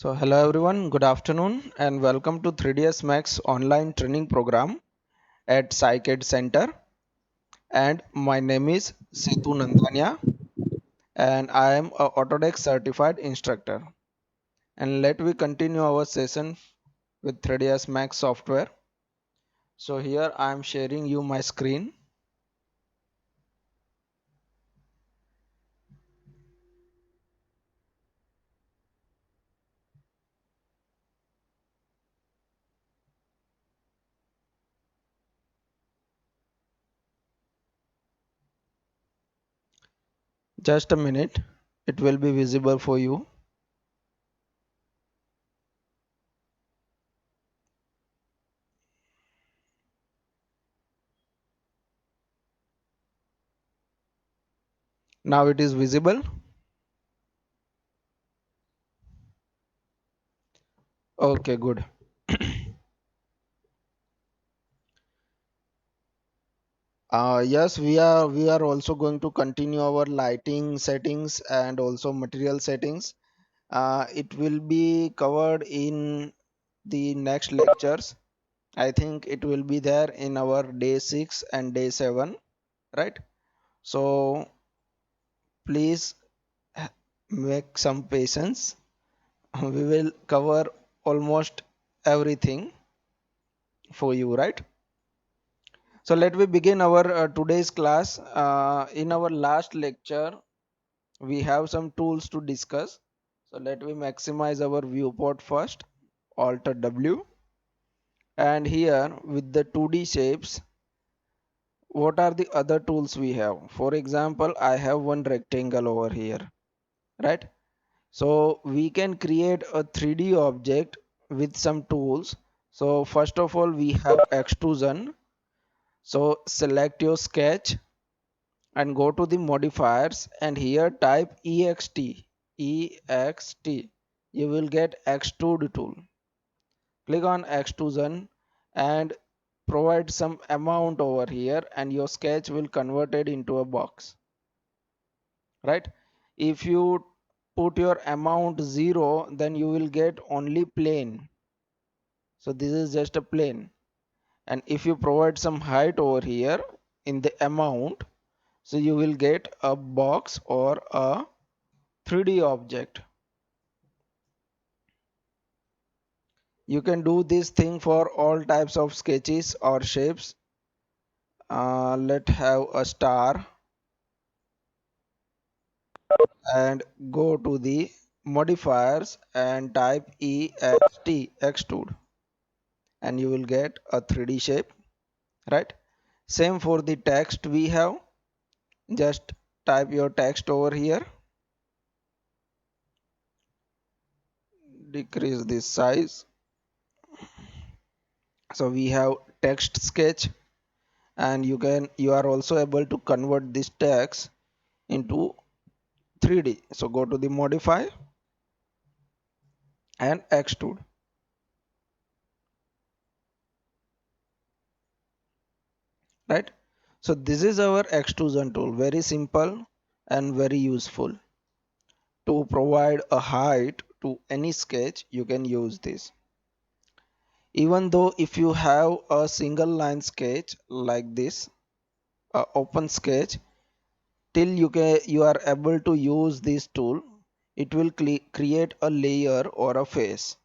So hello everyone, good afternoon and welcome to 3DS Max online training program at SaiCad Center, and my name is Setu Nandania and I am a Autodesk certified instructor. And let we continue our session with 3DS Max software. So here I am sharing you my screen. Just a minute, it will be visible for you. Now it is visible. Okay, good. Yes, we are also going to continue our lighting settings and also material settings. It will be covered in the next lectures. I think it will be there in our day 6 and day 7, right? So please make some patience. We will cover almost everything for you, right? So let me begin our today's class. In our last lecture we have some tools to discuss. So let me maximize our viewport first. Alt W, and here with the 2D shapes, what are the other tools we have? For example, I have one rectangle over here, right? So we can create a 3D object with some tools. So first of all we have extrusion. So select your sketch and go to the modifiers, and here type ext. You will get extrude tool. Click on extrusion and provide some amount over here, and your sketch will convert it into a box, right? If you put your amount 0, then you will get only plane. So this is just a plane. And if you provide some height over here in the amount, so you will get a box or a 3D object. You can do this thing for all types of sketches or shapes. Let's have a star and go to the modifiers and type extrude, and you will get a 3D shape, right? Same for the text we have. Just type your text over here, decrease this size. So we have text sketch, and you are also able to convert this text into 3D. So go to the modify and extrude, right? So this is our extrusion tool, very simple and very useful. To provide a height to any sketch, you can use this. Even though if you have a single line sketch like this, a open sketch, till you are able to use this tool, it will create a layer or a face.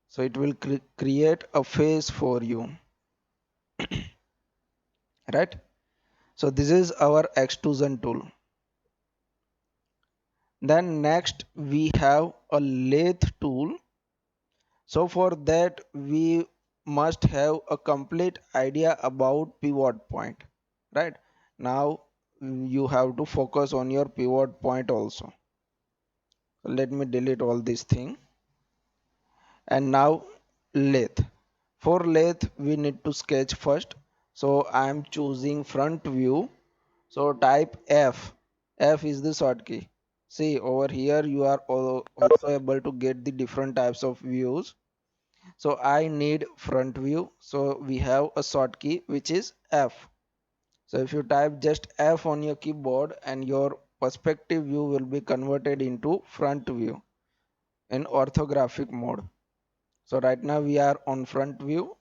So it will create a face for you, right? So this is our extrusion tool. Then next we have a lathe tool. So for that we must have a complete idea about pivot point, right? Now you have to focus on your pivot point also. So let me delete all this thing. And now lathe. For lathe we need to sketch first. So I am choosing front view. So type F. F is the short key. See over here you are also able to get the different types of views. So I need front view. So we have a short key which is F. So if you type just F on your keyboard and your perspective view will be converted into front view in orthographic mode. So right now we are on front view,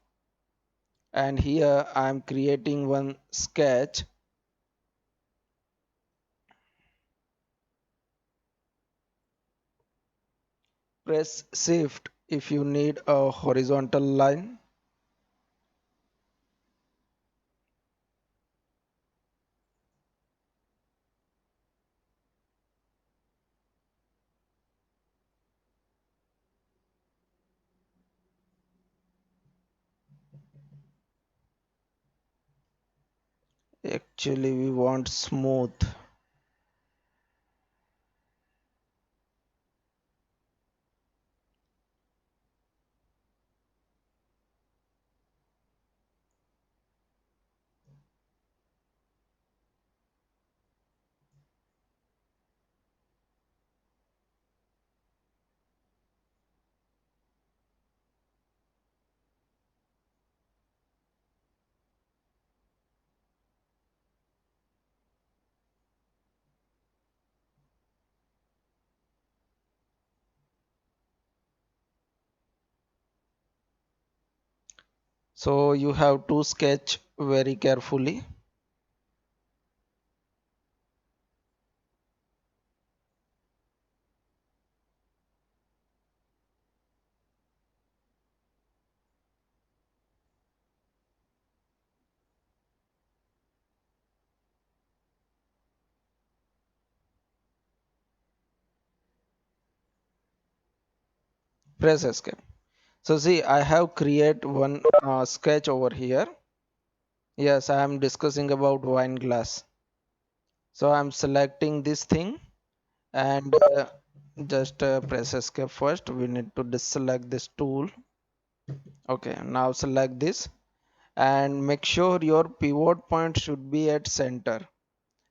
and here I am creating one sketch. Press shift if you need a horizontal line. Actually we want smooth. So you have to sketch very carefully. Press escape. So see, I have create one sketch over here. Yes, I am discussing about wine glass. So I'm selecting this thing, and just press escape first. We need to deselect this tool. Okay, now select this and make sure your pivot point should be at center,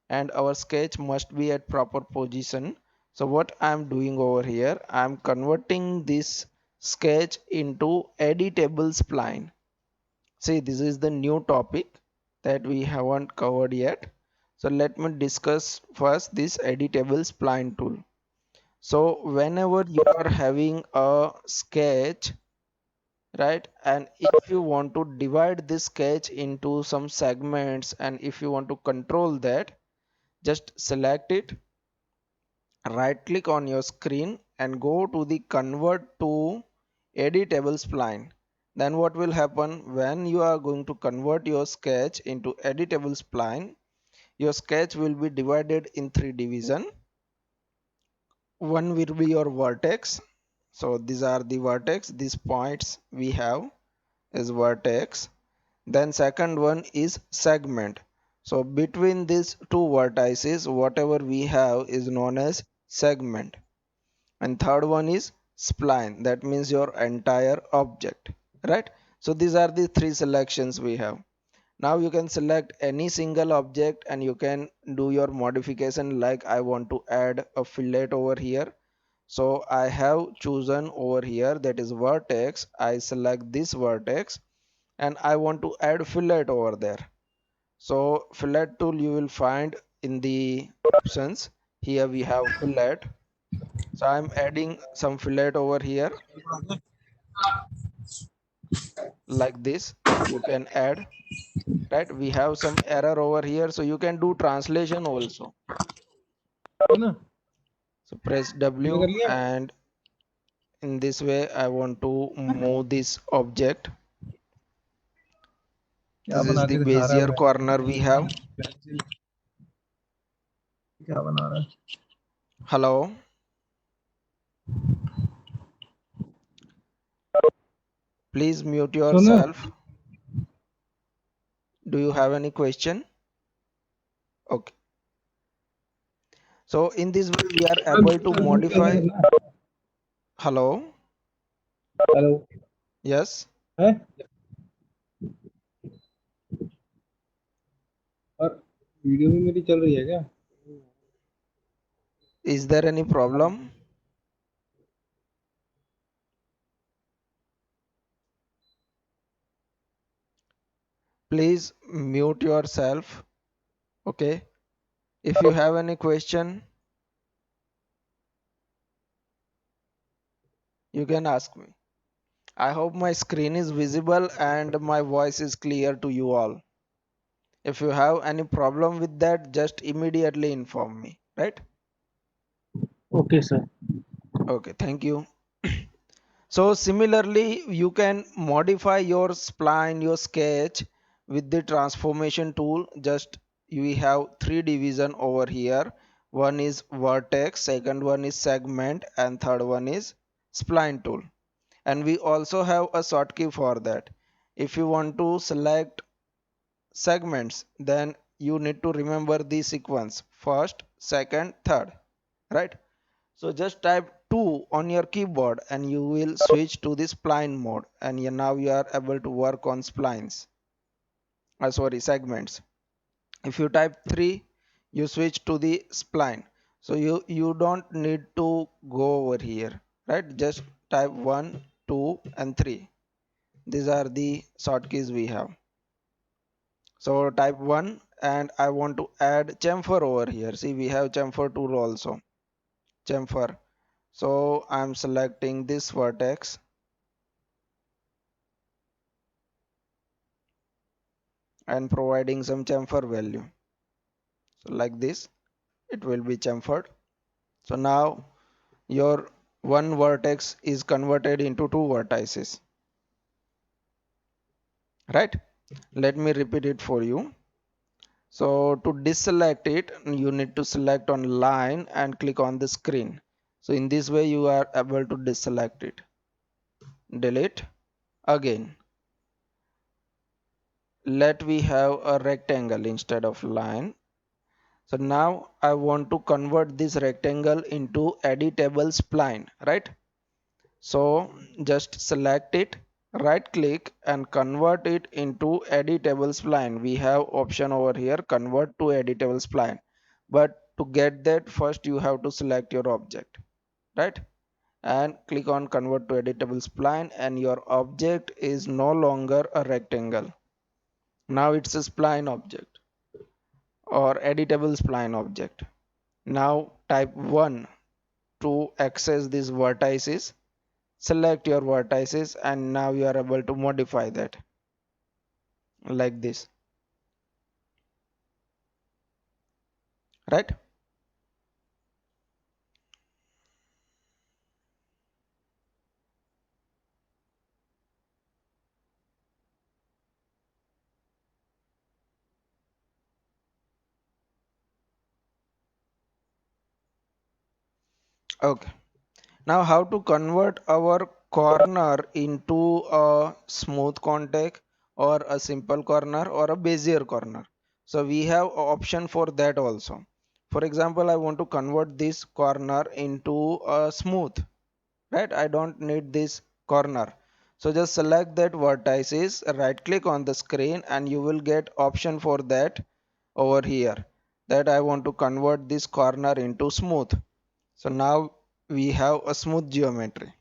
and our sketch must be at proper position. So what I'm doing over here, I'm converting this sketch into editable spline. See, this is the new topic that we haven't covered yet. So let me discuss first this editable spline tool. So whenever you are having a sketch, right, and if you want to divide this sketch into some segments, and if you want to control that, just select it, right click on your screen and go to the convert to editable spline. Then what will happen when you are going to convert your sketch into editable spline, your sketch will be divided in three division. One will be your vertex. So these are the vertex, these points we have is vertex. Then second one is segment. So between these two vertices, whatever we have is known as segment. And third one is spline, that means your entire object, right? So these are the three selections we have. Now you can select any single object and you can do your modification, like I want to add a fillet over here. So I have chosen over here, that is vertex. I select this vertex and I want to add fillet over there. So fillet tool you will find in the options. Here we have fillet. So I'm adding some fillet over here, like this. You can add, right? We have some error over here, so you can do translation also. है ना So press तूने W, कर लिया and in this way I want to move this object. क्या This is बना the के दिखा रहा है Bezier corner we have. Pencil क्या बना रहा है Hello, please mute soon yourself. Do you have any question? Okay. So in this way we are able to कैसे modify. करना है Hello. Hello Yes. है और वीडियो भी मेरी चल रही है क्या Is there any problem? Please mute yourself. Okay. If you have any question, you can ask me. I hope my screen is visible and my voice is clear to you all. If you have any problem with that, just immediately inform me, right? Okay, sir. Okay, thank you. So similarly, you can modify your spline, your sketch with the transformation tool. Just we have three division over here. One is vertex, second one is segment, and third one is spline tool. And we also have a shortcut for that. If you want to select segments, then you need to remember the sequence: first, second, third, right? So just type 2 on your keyboard and you will switch to the spline mode, and now you are able to work on splines, sorry, segments. If you type 3, you switch to the spline. So you don't need to go over here, right? Just type 1, 2 and 3. These are the shortkeys we have. So type 1, and I want to add chamfer over here. See, we have chamfer tool also. Chamfer. So I'm selecting this vertex and providing some chamfer value. So like this, it will be chamfered. So now your one vertex is converted into two vertices, right? Let me repeat it for you. So to deselect it, you need to select on line and click on the screen. So in this way you are able to deselect it. Delete again. Let we have a rectangle instead of line. So now I want to convert this rectangle into editable spline, right? So just select it, right click and convert it into editable spline. We have option over here, convert to editable spline. But to get that, first you have to select your object, right? And click on convert to editable spline, and your object is no longer a rectangle. Now it's a spline object or editable spline object. Now type 1 to access these vertices. Select your vertices and now you are able to modify that like this, right? Okay. Now how to convert our corner into a smooth contact or a simple corner or a bezier corner. So we have option for that also. For example, I want to convert this corner into a smooth, right? I don't need this corner. So just select that vertices, right click on the screen and you will get option for that over here, that I want to convert this corner into smooth. So now we have a smooth geometry.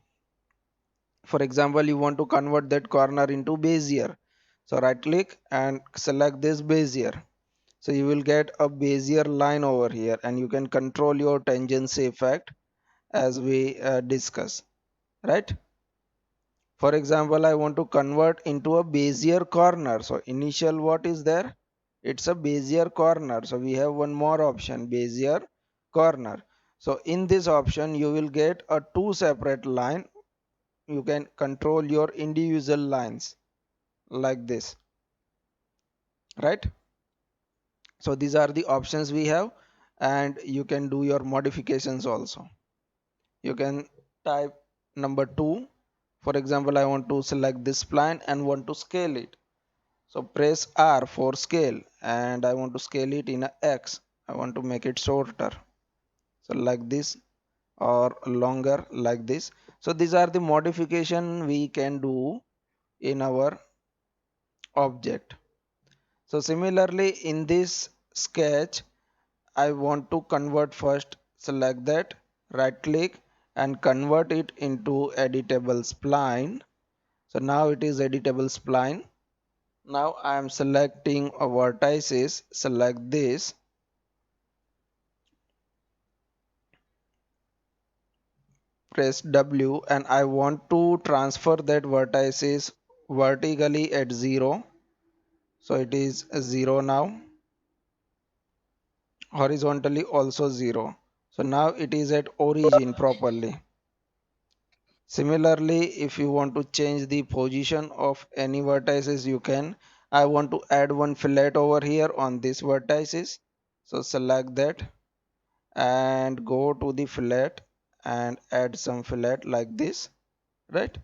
For example, you want to convert that corner into bezier. So right click and select this bezier. So you will get a bezier line over here and you can control your tangency effect as we discuss, right? For example, I want to convert into a bezier corner. So initial what is there? It's a bezier corner. So we have one more option, bezier corner. So in this option, you will get a two separate line. You can control your individual lines like this, right? So these are the options we have, and you can do your modifications also. You can type number 2. For example, I want to select this spline and want to scale it. So press R for scale and I want to scale it in a X. I want to make it shorter. So like this, or longer like this. So these are the modification we can do in our object. So similarly in this sketch, I want to convert first, select that, right click and convert it into editable spline. So now it is editable spline. Now I am selecting a vertices, select this press W and I want to transfer that vertices vertically at 0. So it is 0 now, horizontally also 0. So now it is at origin properly. Similarly, if you want to change the position of any vertices, you can. I want to add one fillet over here on this vertices. So select that and go to the fillet and add some fillet like this, right?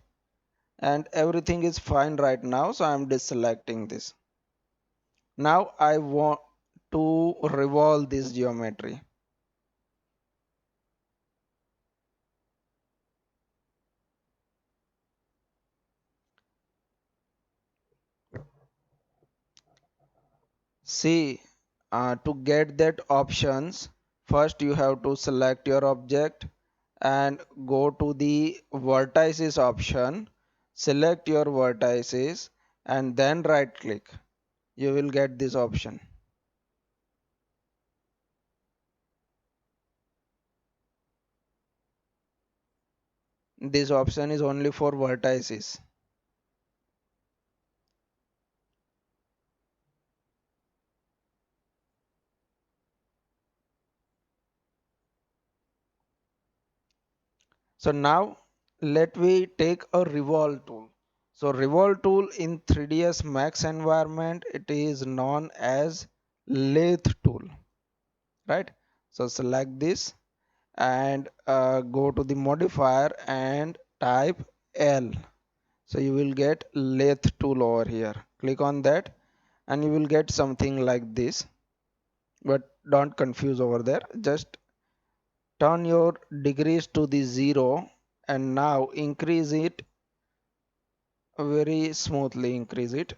And everything is fine right now, so I'm deselecting this. Now I want to revolve this geometry. See, to get that options, first you have to select your object and go to the vertices option, select your vertices and then right click. You will get this option. This option is only for vertices. So now let me take a revolve tool. So revolve tool in 3ds Max environment, it is known as lathe tool, right? So select this and go to the modifier and type L. So you will get lathe tool over here. Click on that and you will get something like this, but don't confuse over there. Just turn your degrees to the 0 and now increase it very smoothly, increase it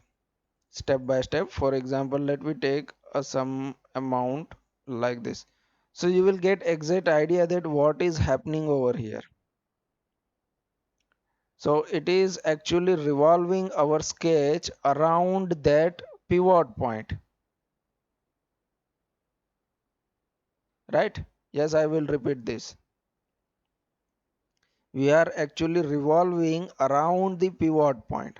step by step. For example, let me take some amount like this. So you will get exact idea that what is happening over here. So it is actually revolving our sketch around that pivot point, right? Yes, I will repeat this. We are actually revolving around the pivot point.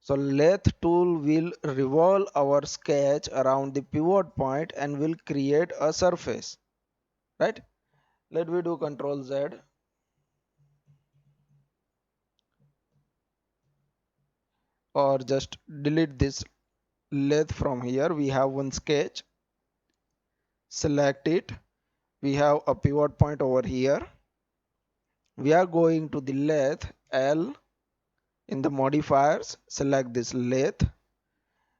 So lathe tool will revolve our sketch around the pivot point and will create a surface, right? Let me do Control Z or just delete this lathe from here. We have one sketch, select it. We have a pivot point over here. We are going to the lathe L in the modifiers, select this lathe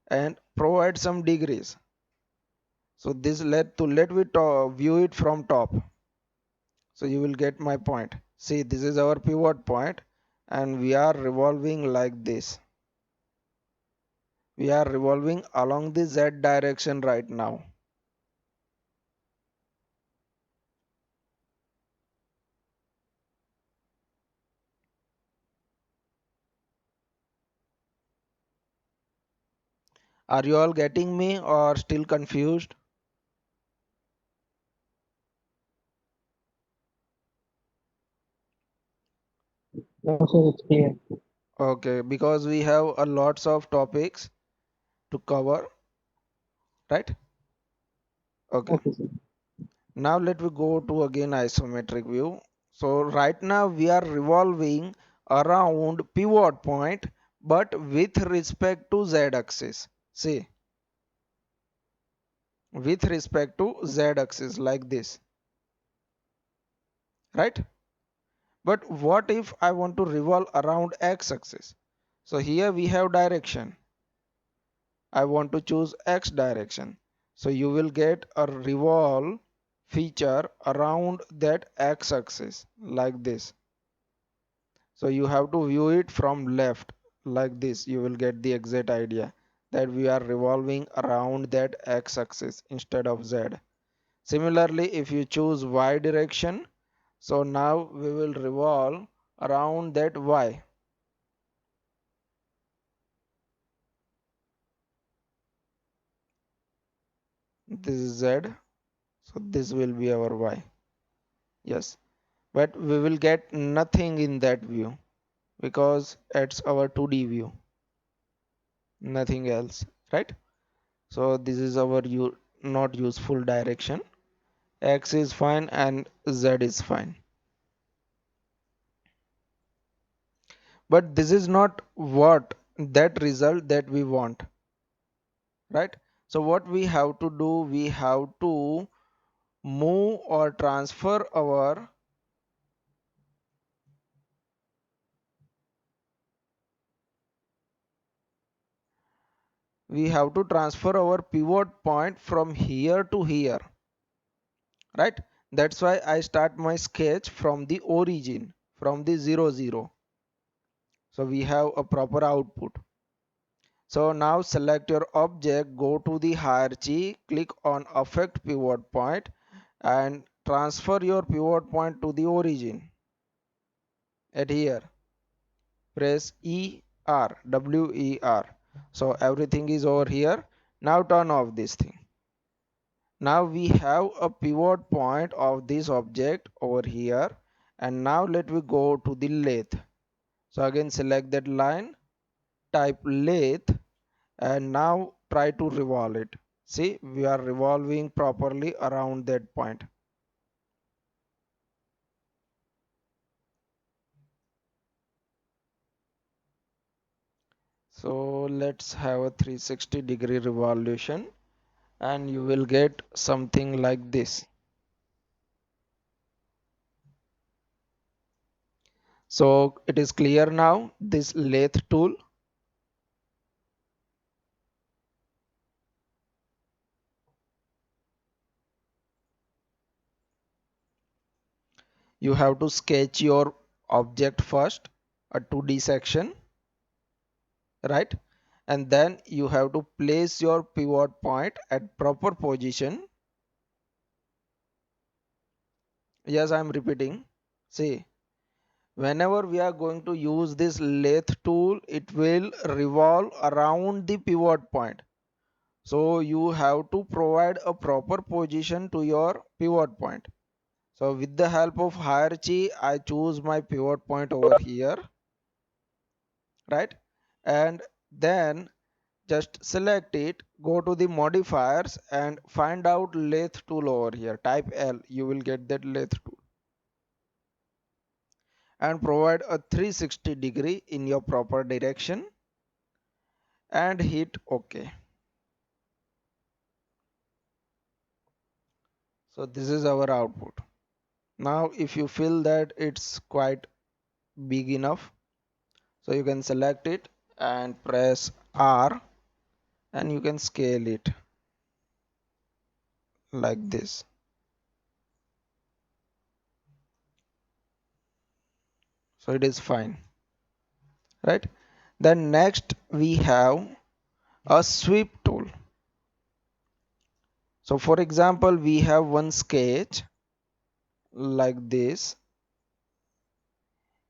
and provide some degrees. So this let me view it from top. So you will get my point. See, this is our pivot point and we are revolving like this. We are revolving along the Z direction right now. Are you all getting me or still confused? No, sir, it's clear. Okay, because we have a lots of topics to cover, right? Okay. Okay, sir. Now let me go to again isometric view. So right now we are revolving around pivot point but with respect to Z axis. See, with respect to Z axis like this, right? But what if I want to revolve around X axis? So here we have direction. I want to choose X direction. So you will get a revolve feature around that X axis like this. So you have to view it from left like this. You will get the exact idea that we are revolving around that X axis instead of Z. Similarly, if you choose Y direction, so now we will revolve around that Y. This is Z, so this will be our Y. Yes. but we will get nothing in that view because it's our 2D view, nothing else, right? So this is our not useful direction. X is fine and Z is fine, but this is not what that result that we want, right? So what we have to do, we have to move or transfer our, we have to transfer our pivot point from here to here, right? That's why I start my sketch from the origin, from the 0 0, so we have a proper output. So now select your object, go to the hierarchy, click on affect pivot point and transfer your pivot point to the origin at here. Press WER. So everything is over here. Now turn off this thing. Now we have a pivot point of this object over here. And now let me go to the lathe. So again select that line, type lathe, and now try to revolve it. See, we are revolving properly around that point. So let's have a 360-degree revolution and you will get something like this. So it is clear now, this lathe tool. You have to sketch your object first, a 2D section, right? And then you have to place your pivot point at proper position. Yes, I am repeating. See, whenever we are going to use this lathe tool, it will revolve around the pivot point. So you have to provide a proper position to your pivot point. So with the help of hierarchy, I choose my pivot point over here, right? And then just select it, go to the modifiers and find out lathe tool over here. Type L, you will get that lathe tool. And provide a 360 degree in your proper direction and hit OK. So this is our output. Now if you feel that it's quite big enough, so you can select it and press R and you can scale it like this. So it is fine, right? Then next we have a sweep tool. So for example, we have one sketch like this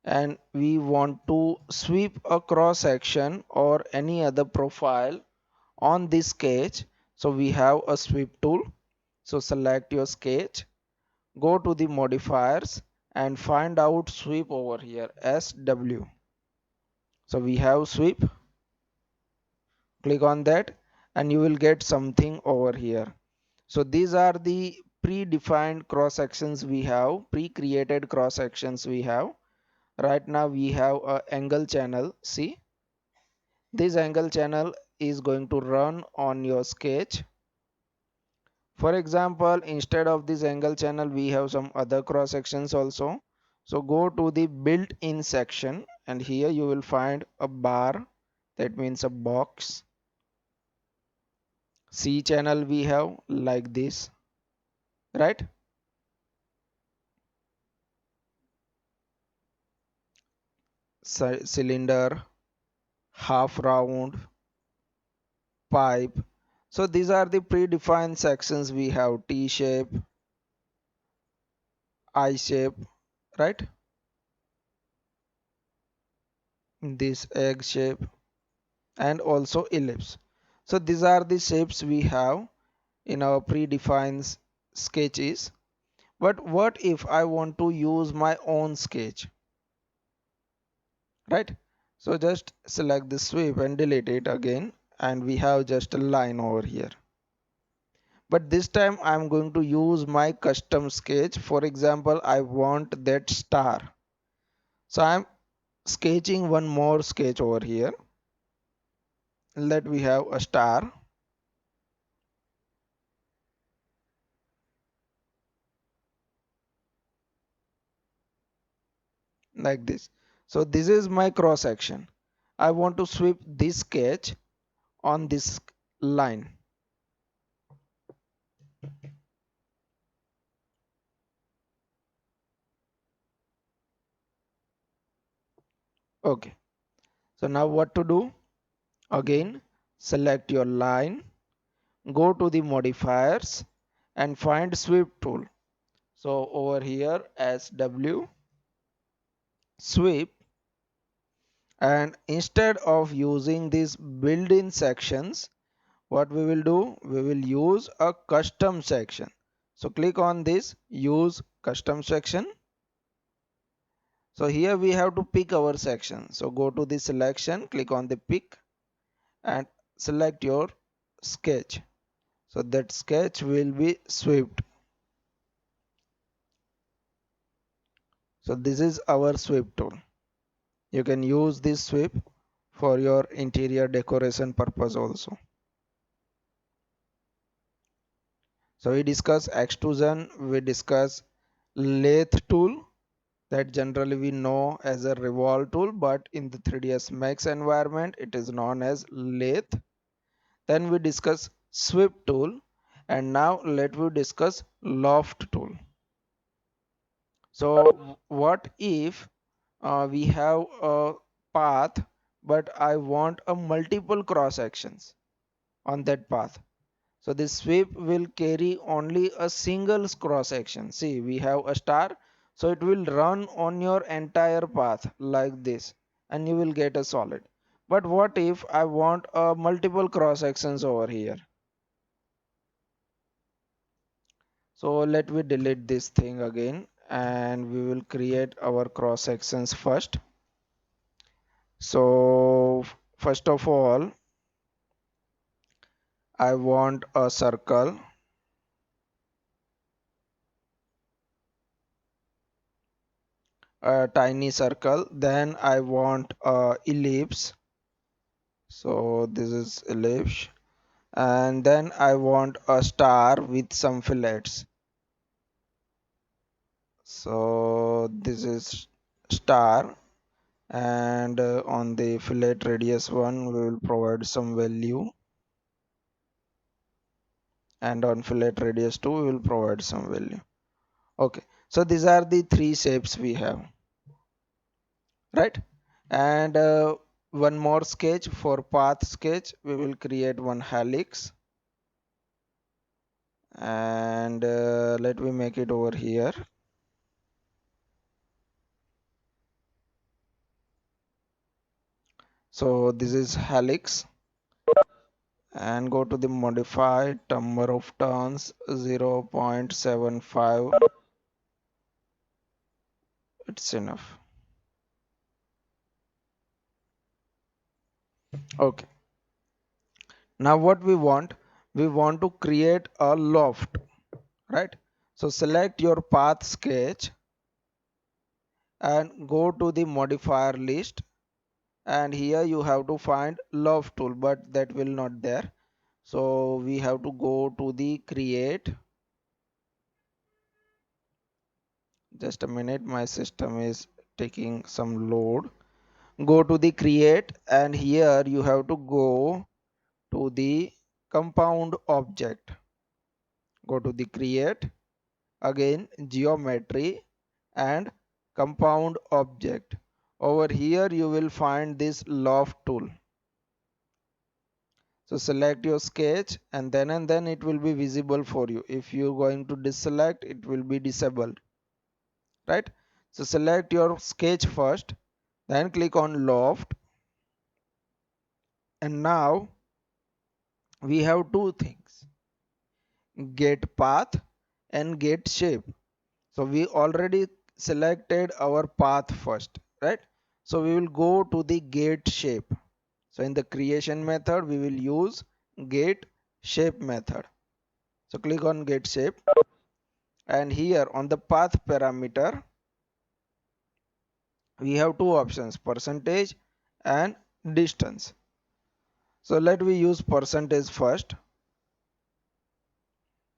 and we want to sweep a cross section or any other profile on this sketch. So we have a sweep tool. So select your sketch, go to the modifiers and find out sweep over here, SW. So we have sweep, click on that and you will get something over here. So these are the predefined cross sections we have, pre-created cross sections we have. Right now we have a angle channel. See, this angle channel is going to run on your sketch. For example, instead of this angle channel we have some other cross sections also. So go to the built-in section and here you will find a bar, that means a box. C channel we have like this, right? Cylinder, half round, pipe. So these are the predefined sections we have, T shape, I shape, right? This egg shape and also ellipse. So these are the shapes we have in our predefined sketches. But what if I want to use my own sketch, right? So just select the sweep and delete it again, and we have just a line over here. But this time I'm going to use my custom sketch. For example, I want that star. So I'm sketching one more sketch over here. Let we have a star like this. So this is my cross section. I want to sweep this sketch on this line. Okay. So now what to do? Again, select your line, go to the modifiers and find sweep tool. So over here SW sweep, and instead of using these built-in sections, what we will do, we will use a custom section. So click on this use custom section. So here we have to pick our section. So go to the selection, click on the pick and select your sketch. So that sketch will be swept. So this is our sweep tool. You can use this sweep for your interior decoration purpose also. So we discuss extrusion, we discuss lathe tool, that generally we know as a revolve tool, but in the 3ds max environment it is known as lathe. Then we discuss sweep tool, and now let we discuss loft tool. So what if we have a path, but I want a multiple cross sections on that path? So this sweep will carry only a single cross section. See, we have a star, so it will run on your entire path like this, and you will get a solid. But what if I want multiple cross sections over here? So let me delete this thing again, and we will create our cross sections first. So first of all, I want a circle, a tiny circle. Then I want a ellipse. So this is ellipse. And then I want a star with some fillets. So this is star, and on the fillet radius one we will provide some value, and on fillet radius 2 we will provide some value. Okay, so these are the three shapes we have, right? And one more sketch. For path sketch we will create one helix, and let me make it over here. So this is helix, and go to the modify number of turns 0.75. It's enough. Okay, now what we want to create a loft, right? So select your path sketch and go to the modifier list, and here you have to find loft tool, but that will not there. So we have to go to the create. Just a minute, my system is taking some load. Go to the create, and here you have to go to the compound object. Go to the create, again geometry and compound object. Over here you will find this loft tool. So select your sketch, and then it will be visible for you. If you're going to deselect, it will be disabled, right? So select your sketch first, then click on loft, and now we have two things: get path and get shape. So we already selected our path first, right? So we will go to the gate shape. So in the creation method, we will use gate shape method. So click on gate shape, and here on the path parameter, we have two options, percentage and distance. So let we use percentage first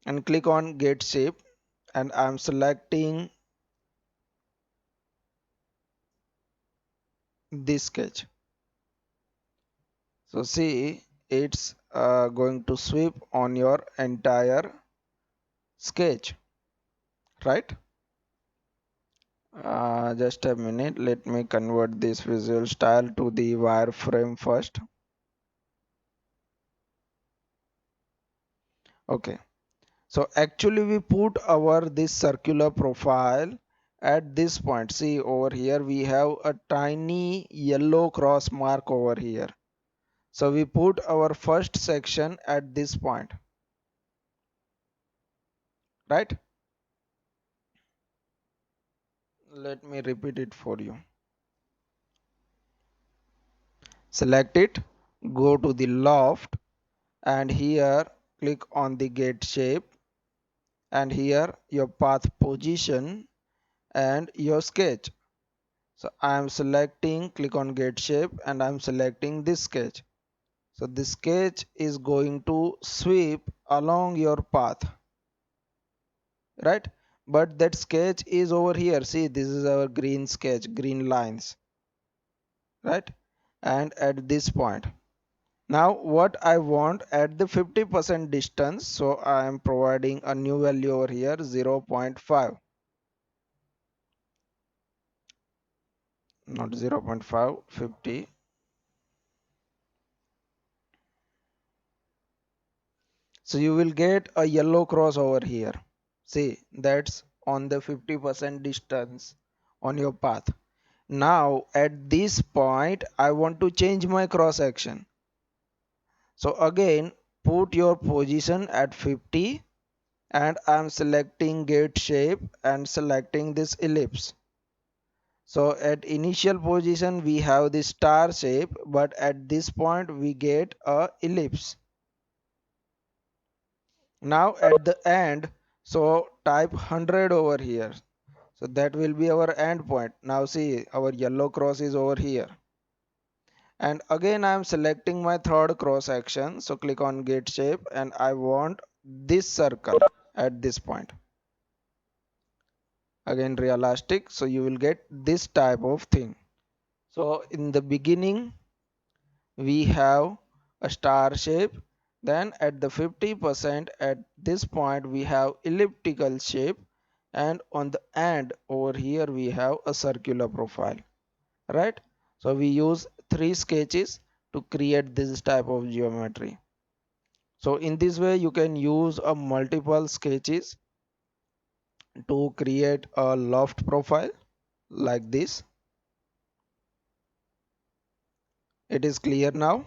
and click on gate shape, and I'm selecting this sketch. So see, it's going to sweep on your entire sketch, right? Just a minute, let me convert this visual style to the wireframe first. Okay, so actually we put our this circular profile at this point. See over here we have a tiny yellow cross mark over here. So we put our first section at this point, right? Let me repeat it for you. Select it, go to the loft, and here click on the gate shape, and here your path position and your sketch. So I am selecting, click on gate shape, and I am selecting this sketch. So this sketch is going to sweep along your path, right? But that sketch is over here. See, this is our green sketch, green lines, right? And at this point, now what I want at the 50% distance, so I am providing a new value over here, 0.5, not 0.5, 50. So you will get a yellow cross over here. See, that's on the 50% distance on your path. Now at this point, I want to change my cross section. So again, put your position at 50, and I'm selecting gate shape and selecting this ellipse. So at initial position we have the star shape, but at this point we get a ellipse. Now at the end, so type 100 over here. So that will be our end point. Now see, our yellow cross is over here. And again I am selecting my third cross section. So click on gate shape, and I want this circle at this point. Again realistic, so you will get this type of thing. So in the beginning we have a star shape, then at the 50% at this point we have elliptical shape, and on the end over here we have a circular profile, right? So we use three sketches to create this type of geometry. So in this way you can use a multiple sketches to create a loft profile like this. It is clear now?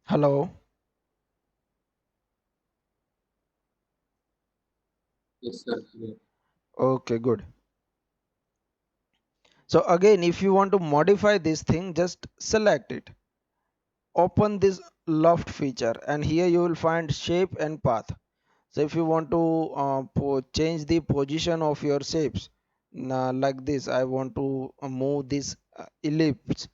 Hello? Yes, sir. Yeah. Okay, good. So again, if you want to modify this thing, just select it, open this loft feature, and here you will find shape and path. So if you want to change the position of your shapes, like this, I want to move this ellipse.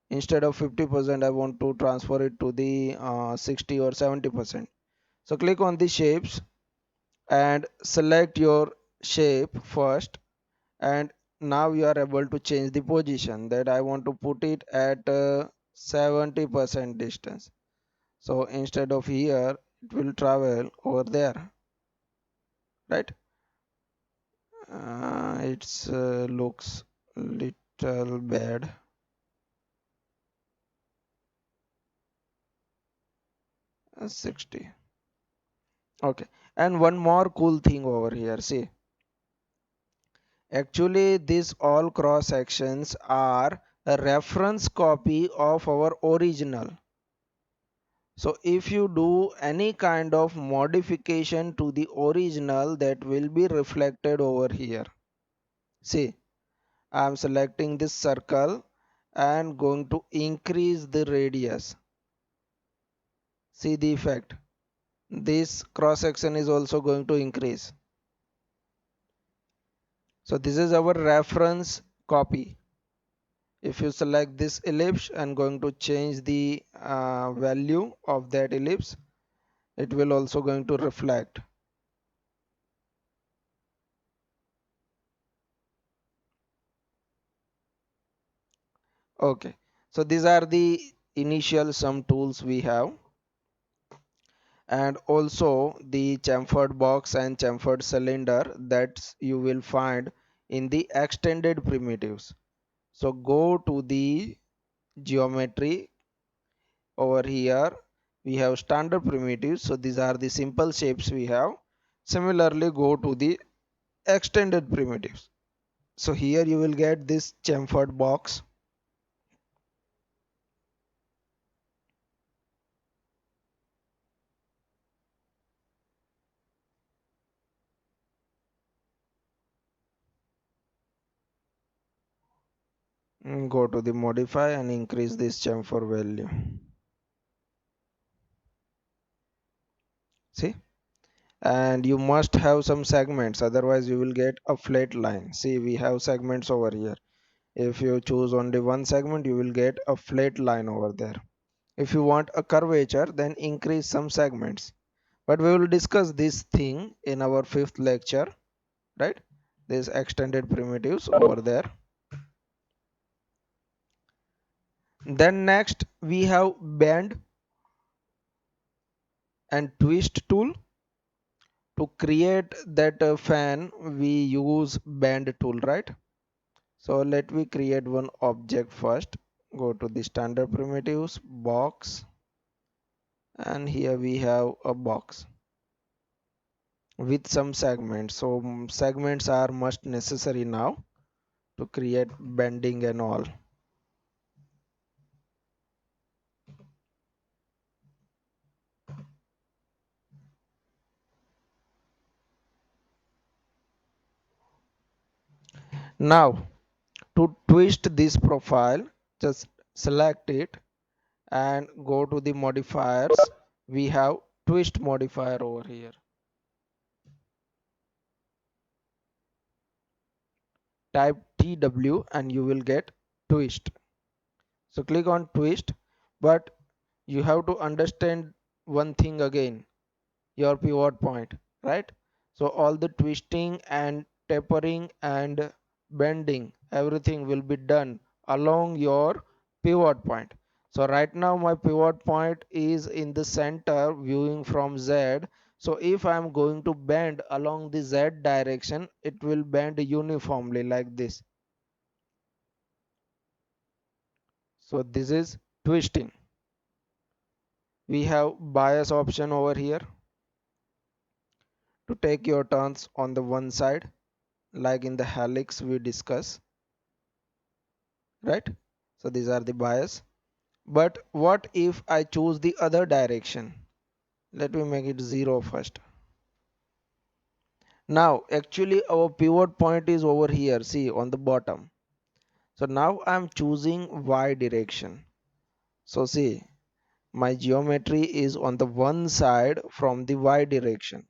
Instead of 50%, I want to transfer it to the 60 or 70%. So click on the shapes and select your shape first, and now you are able to change the position that I want to put it at 70% distance. So instead of here, it will travel over there, right? It's looks little bad. 60. Okay, and one more cool thing over here. See, actually these all cross sections are a reference copy of our original. So if you do any kind of modification to the original, that will be reflected over here. See, I am selecting this circle and going to increase the radius. See the effect. This cross section is also going to increase. So this is our reference copy. If you select this ellipse and going to change the value of that ellipse, it will also going to reflect. Okay, so these are the initial some tools we have, and also the chamfered box and chamfered cylinder that you will find in the extended primitives. So go to the geometry. Over here we have standard primitives, so these are the simple shapes we have. Similarly, go to the extended primitives. So here you will get this chamfered box. Go to the modify and increase this chamfer value. See, and you must have some segments, otherwise you will get a flat line. See, we have segments over here. If you choose only one segment, you will get a flat line over there. If you want a curvature, then increase some segments, but we will discuss this thing in our fifth lecture, right? This extended primitives over there. Then next we have bend and twist tool. To create that fan, we use bend tool, right? So let me create one object first. Go to the standard primitives, box, and here we have a box with some segments. So segments are must necessary now to create bending and all. Now to twist this profile, just select it and go to the modifiers. We have twist modifier over here. Type TW and you will get twist. So click on twist, but you have to understand one thing again, your pivot point, right? So all the twisting and tapering and bending, everything will be done along your pivot point. So right now my pivot point is in the center viewing from Z. So if I am going to bend along the Z direction, it will bend uniformly like this. So this is twisting. We have bias option over here to take your turns on the one side, like in the helix we discuss, right? So these are the bias. But what if I choose the other direction? Let me make it 0 first. Now actually our pivot point is over here, see, on the bottom. So now I'm choosing y direction. So see, my geometry is on the one side from the y direction,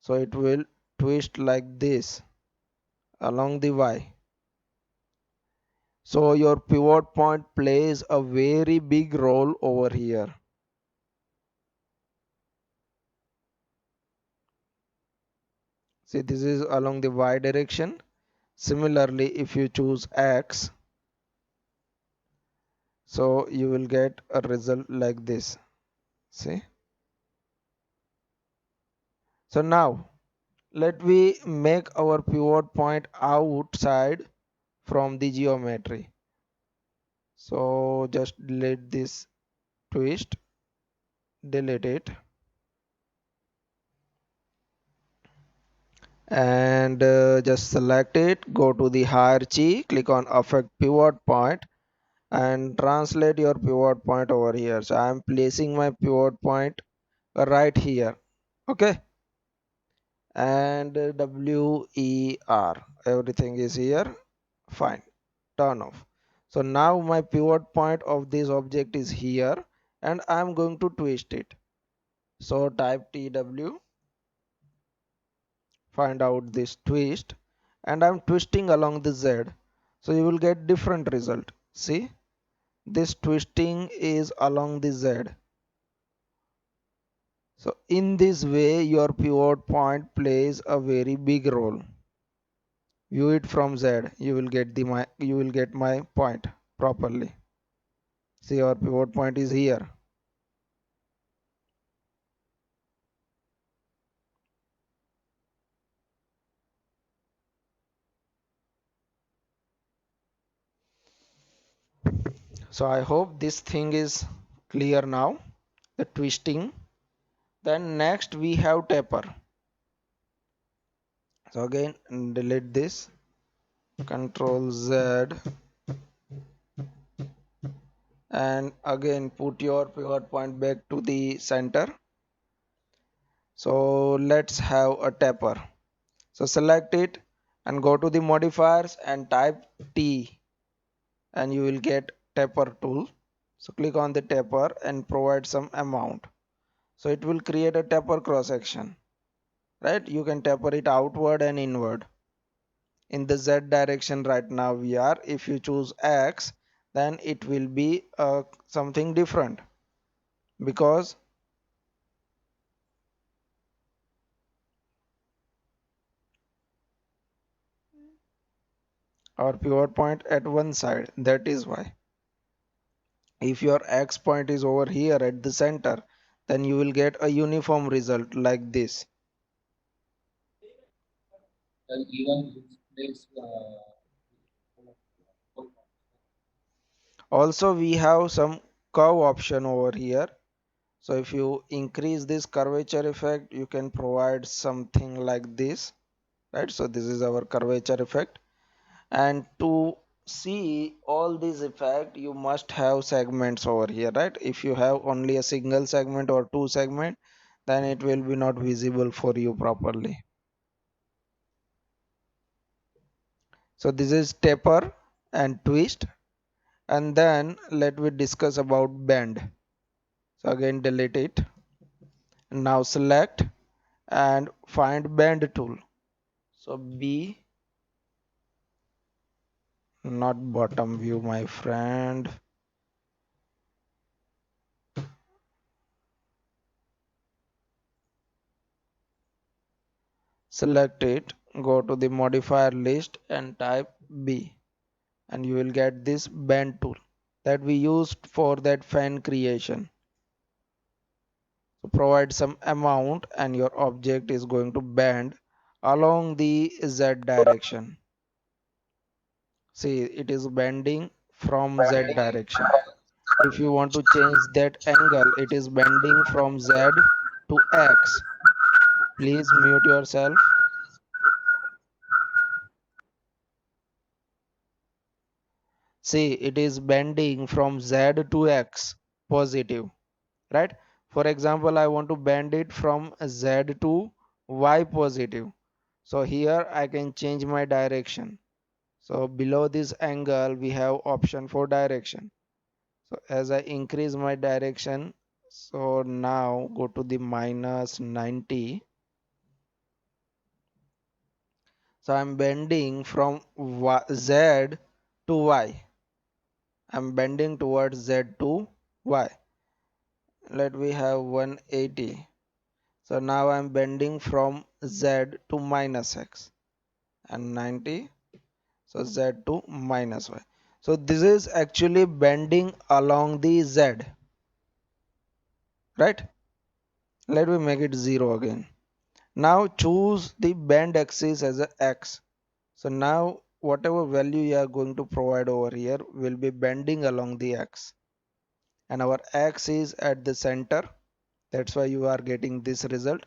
so it will twist like this along the y. So your pivot point plays a very big role over here. See, this is along the y direction. Similarly, if you choose x, so you will get a result like this. See, so now let me make our pivot point outside from the geometry. So just delete this twist, delete it, and just select it, go to the hierarchy, click on affect pivot point, and translate your pivot point over here. So I am placing my pivot point right here. Okay, and WER, everything is here. Fine, turn off. So now my pivot point of this object is here, and I am going to twist it. So type TW, find out this twist, and I'm twisting along the Z. So you will get different result. See, this twisting is along the Z. So in this way your pivot point plays a very big role. View it from Z, you will get my point properly. See, our pivot point is here. So I hope this thing is clear now, the twisting. Then next we have taper. So again delete this, Control Z, and again put your pivot point back to the center. So let's have a taper. So select it and go to the modifiers and type T, and you will get taper tool. So click on the taper and provide some amount. So it will create a taper cross section, right? You can taper it outward and inward. In the Z direction right now we are, if you choose X, then it will be something different, because our pivot point at one side, that is why. If your X point is over here at the center, then you will get a uniform result like this. And even this place, Also we have some curve option over here. So if you increase this curvature effect, you can provide something like this, right? So this is our curvature effect, and to see all these effect you must have segments over here, right? If you have only a single segment or two segment, then it will be not visible for you properly. So this is taper and twist, and then let me discuss about bend. So again delete it. Now select and find bend tool. So B, not bottom view, my friend. Select it, go to the modifier list and type B, and you will get this bend tool that we used for that fan creation. So provide some amount and your object is going to bend along the Z direction. See, it is bending from Z direction. If you want to change that angle, it is bending from Z to X. Please mute yourself. See, it is bending from Z to X positive, right? For example, I want to bend it from Z to Y positive. So here I can change my direction. So below this angle, we have option for direction. So as I increase my direction, so now go to the minus 90. So I'm bending from Z to Y. I'm bending towards Z to Y. Let me have 180. So now I'm bending from Z to minus X, and 90. So Z to minus Y. So this is actually bending along the Z, right? Let me make it 0 again. Now choose the bend axis as a X. So now whatever value you are going to provide over here will be bending along the X, and our X is at the center. That's why you are getting this result.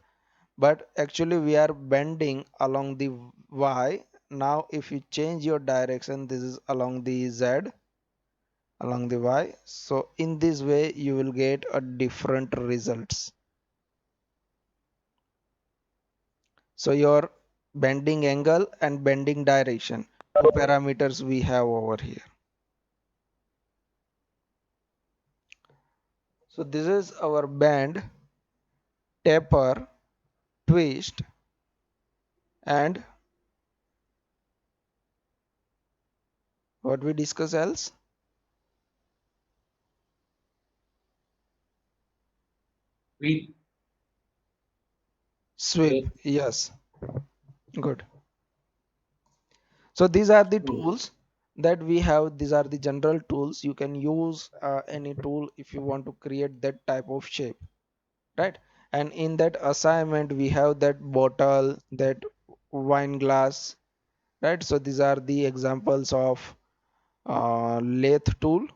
But actually we are bending along the Y. Now if you change your direction, this is along the Z, along the Y. So in this way you will get a different results. So your bending angle and bending direction, two parameters we have over here. So this is our bend, taper, twist, and what we discuss else? We Sweep. lathe Yes, good. So these are the tool. tools that we have. These are the general tools. You can use any tool if you want to create that type of shape, right? And in that assignment we have that bottle, that wine glass, right? So these are the examples of lathe tool.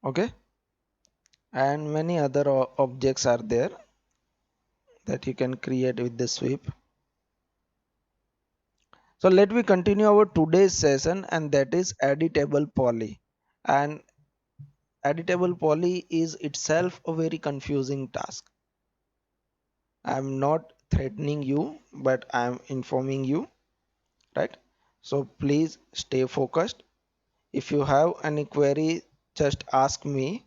Okay, and many other objects are there that you can create with the sweep. So let me continue our today's session, and that is editable poly. And editable poly is itself a very confusing task. I am not threatening you, but I am informing you, right? So please stay focused. If you have any query, just ask me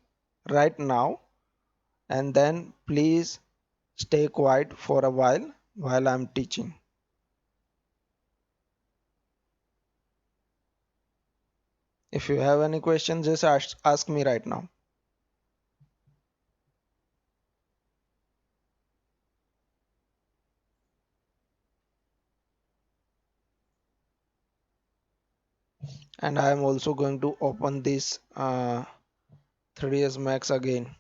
right now, and then please stay quiet for a while I'm teaching. If you have any questions, just ask me right now. And I am also going to open this 3ds Max again.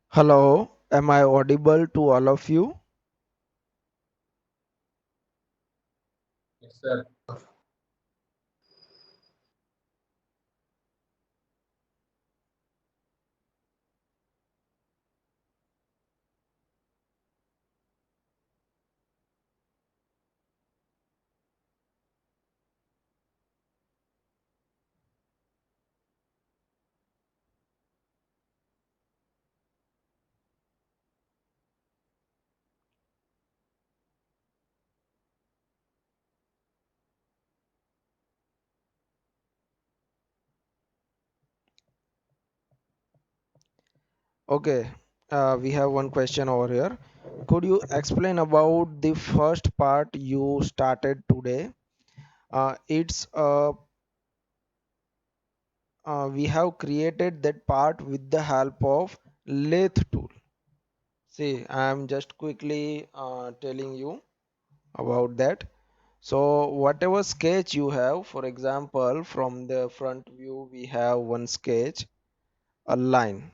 Hello, am I audible to all of you? Yes, sir. Okay, we have one question over here. Could you explain about the first part you started today? We have created that part with the help of lathe tool. See, I am just quickly telling you about that. So whatever sketch you have, for example, from the front view, we have one sketch, a line.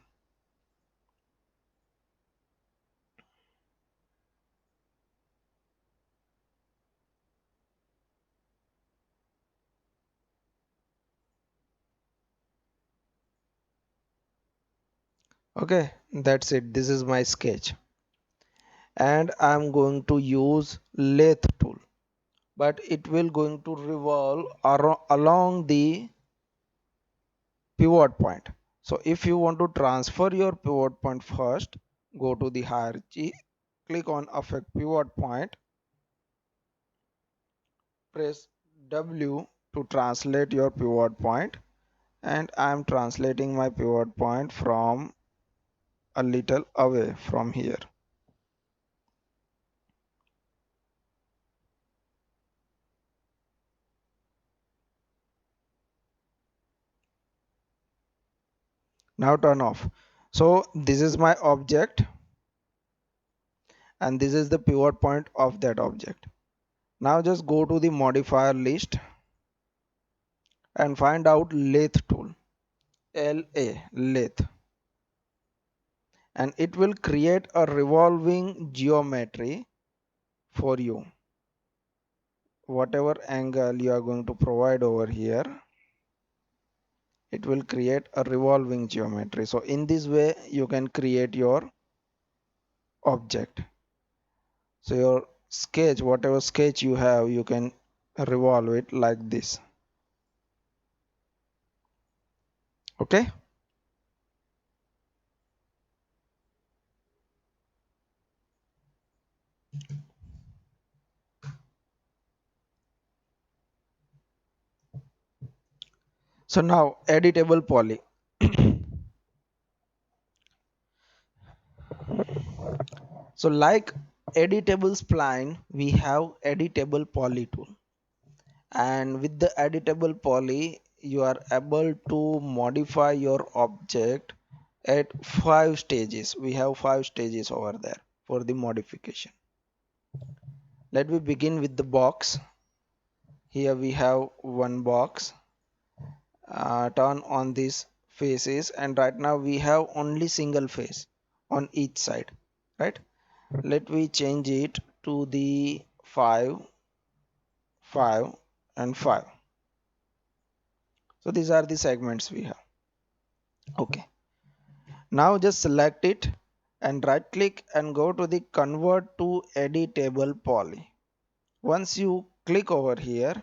Okay, that's it. This is my sketch. And I'm going to use lathe tool, but it will going to revolve along the pivot point. So if you want to transfer your pivot point first, go to the hierarchy, click on affect pivot point, press W to translate your pivot point, and I am translating my pivot point from a little away from here. Now turn off. So this is my object, and this is the pivot point of that object. Now just go to the modifier list and find out lathe tool, lathe, and it will create a revolving geometry. for you. Whatever angle you are going to provide over here, it will create a revolving geometry. So in this way you can create your object. So your sketch, whatever sketch you have, you can revolve it like this. Okay. So now editable poly. So like editable spline, we have editable poly tool, and with the editable poly you are able to modify your object at 5 stages. We have 5 stages over there for the modification. Let me begin with the box. Here we have one box. Turn on these faces, and right now we have only single face on each side, right? Let me change it to the 5, 5 and 5. So these are the segments we have. Okay, now just select it and right click and go to the convert to editable poly. Once you click over here,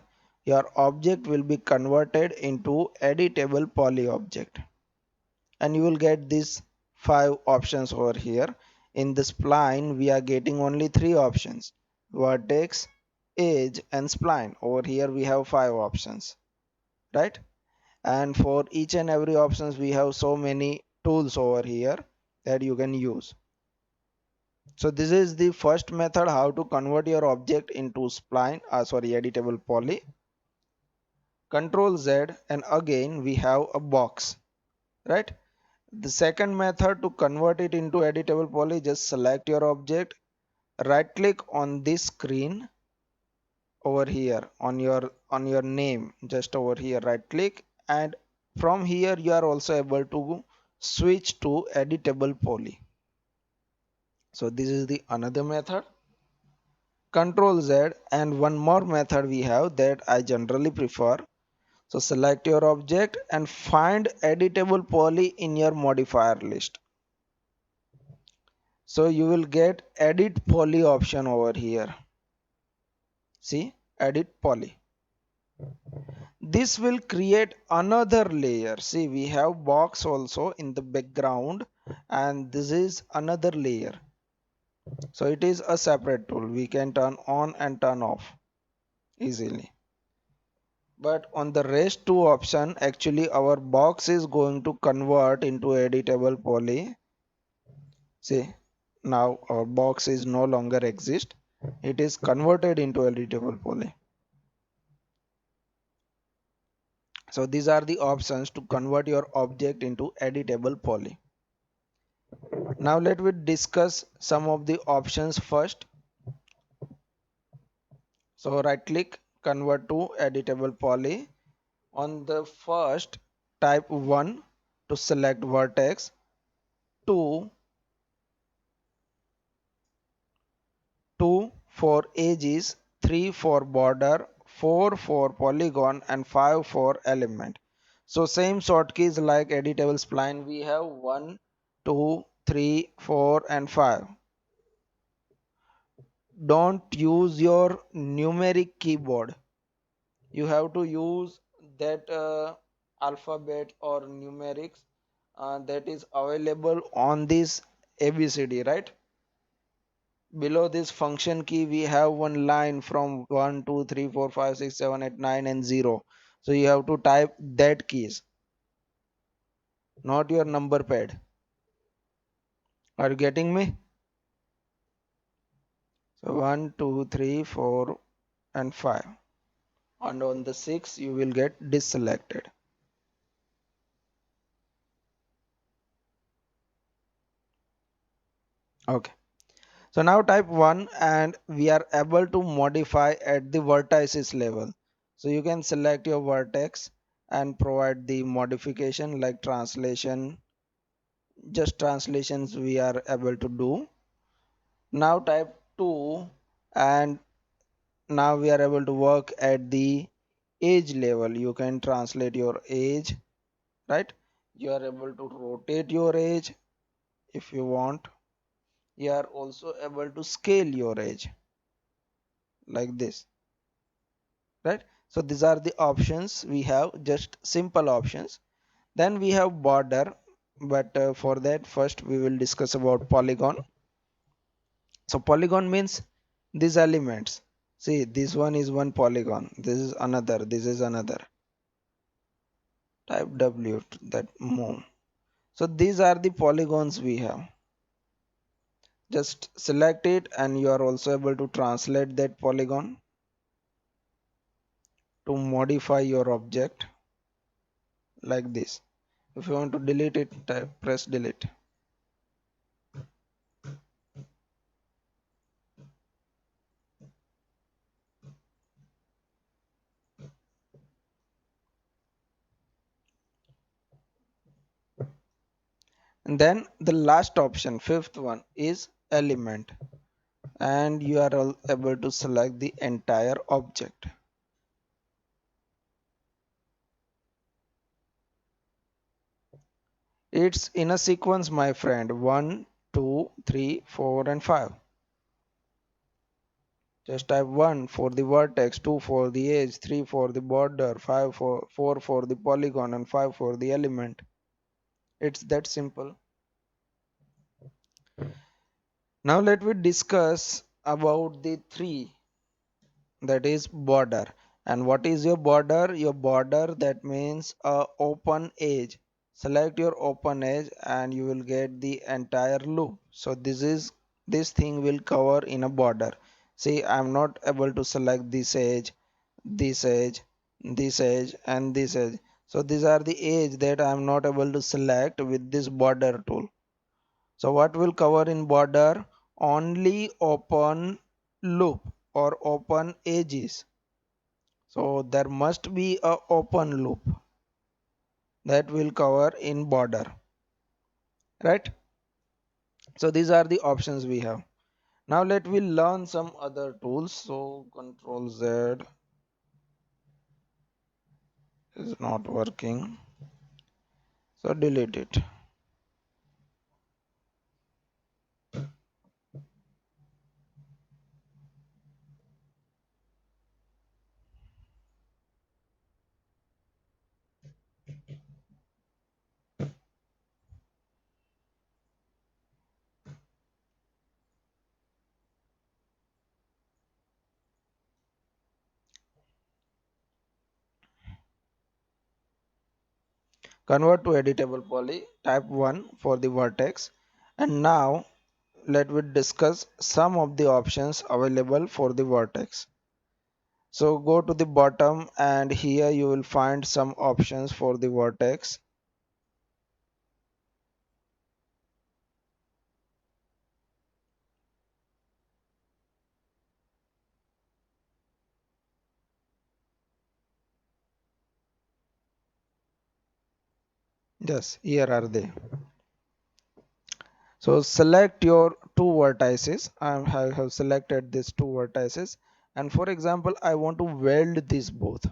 your object will be converted into editable poly object, and you will get these 5 options over here. In the spline we are getting only 3 options: vertex, edge and spline. Over here we have 5 options, right? And for each and every options we have so many tools over here that you can use. So this is the first method, how to convert your object into spline, editable poly. Control Z, and again we have a box, right? The second method, to convert it into editable poly, just select your object, right click on this screen over here on your name, just over here right click, and from here you are also able to switch to editable poly. So this is the another method. Control Z, and one more method we have that I generally prefer. So select your object and find editable poly in your modifier list. So you will get edit poly option over here. See, edit poly. This will create another layer. See, we have box also in the background, and this is another layer. So it is a separate tool. We can turn on and turn off easily. But on the rest two option, actually our box is going to convert into editable poly. See, now our box is no longer exist. It is converted into editable poly. So these are the options to convert your object into editable poly. Now let me discuss some of the options first. So right click, convert to editable poly. On the first, type 1 to select vertex, 2 for edges, 3 for border, 4 for polygon and 5 for element. So same shortkeys like editable spline, we have 1, 2, 3, 4 and 5. Don't use your numeric keyboard. You have to use that alphabet or numerics that is available on this ABCD, right? Below this function key we have one line from 1 2 3 4 5 6 7 8 9 and 0. So you have to type that keys, not your number pad. Are you getting me? So 1 2 3 4 and 5, and on the 6 you will get deselected. Okay, so now type 1 and we are able to modify at the vertices level. So you can select your vertex and provide the modification like translation. Just translations we are able to do. Now type 2 And now we are able to work at the edge level. You can translate your edge, right? You are able to rotate your edge if you want. You are also able to scale your edge like this, right? So these are the options we have, just simple options. Then we have border, but for that first we will discuss about polygon. So polygon means these elements. See, this one is one polygon, this is another, this is another. Type W that move. So these are the polygons we have. Just select it and you are also able to translate that polygon to modify your object like this. If you want to delete it, press delete. And then the last option, fifth one, is element, and you are able to select the entire object. It's in a sequence, my friend. 1, 2, 3, 4 and 5. Just type 1 for the vertex, 2 for the edge, 3 for the border, 4 for the polygon and 5 for the element. It's that simple. Now let me discuss about the 3, that is border. And what is your border? Your border, that means a open edge. Select your open edge and you will get the entire loop. So this thing will cover in a border. See, I'm not able to select this edge, this edge, this edge and this edge. So these are the edge that I'm not able to select with this border tool. So what will cover in border? Only open loop or open edges. So there must be a open loop that will cover in border, right? So these are the options we have. Now let me learn some other tools. So Control Z is not working. So delete it. Convert to editable poly. Type 1 for the vertex. And now let me discuss some of the options available for the vertex. So go to the bottom and here you will find some options for the vertex. Yes, here are they. So select your two vertices. I have selected these two vertices, and for example I want to weld these both.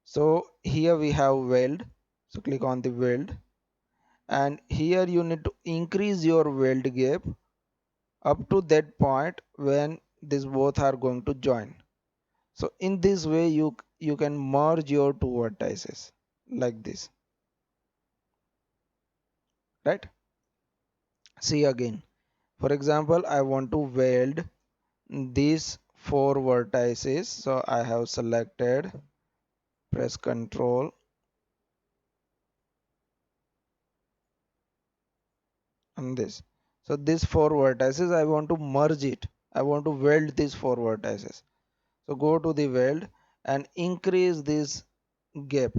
So here we have weld. So click on the weld, and here you need to increase your weld gap up to that point when these both are going to join. So in this way you can merge your two vertices like this, right? See again, for example I want to weld these four vertices. So I have selected, press Ctrl and this. So these four vertices I want to merge it. I want to weld these four vertices. So go to the weld and increase this gap,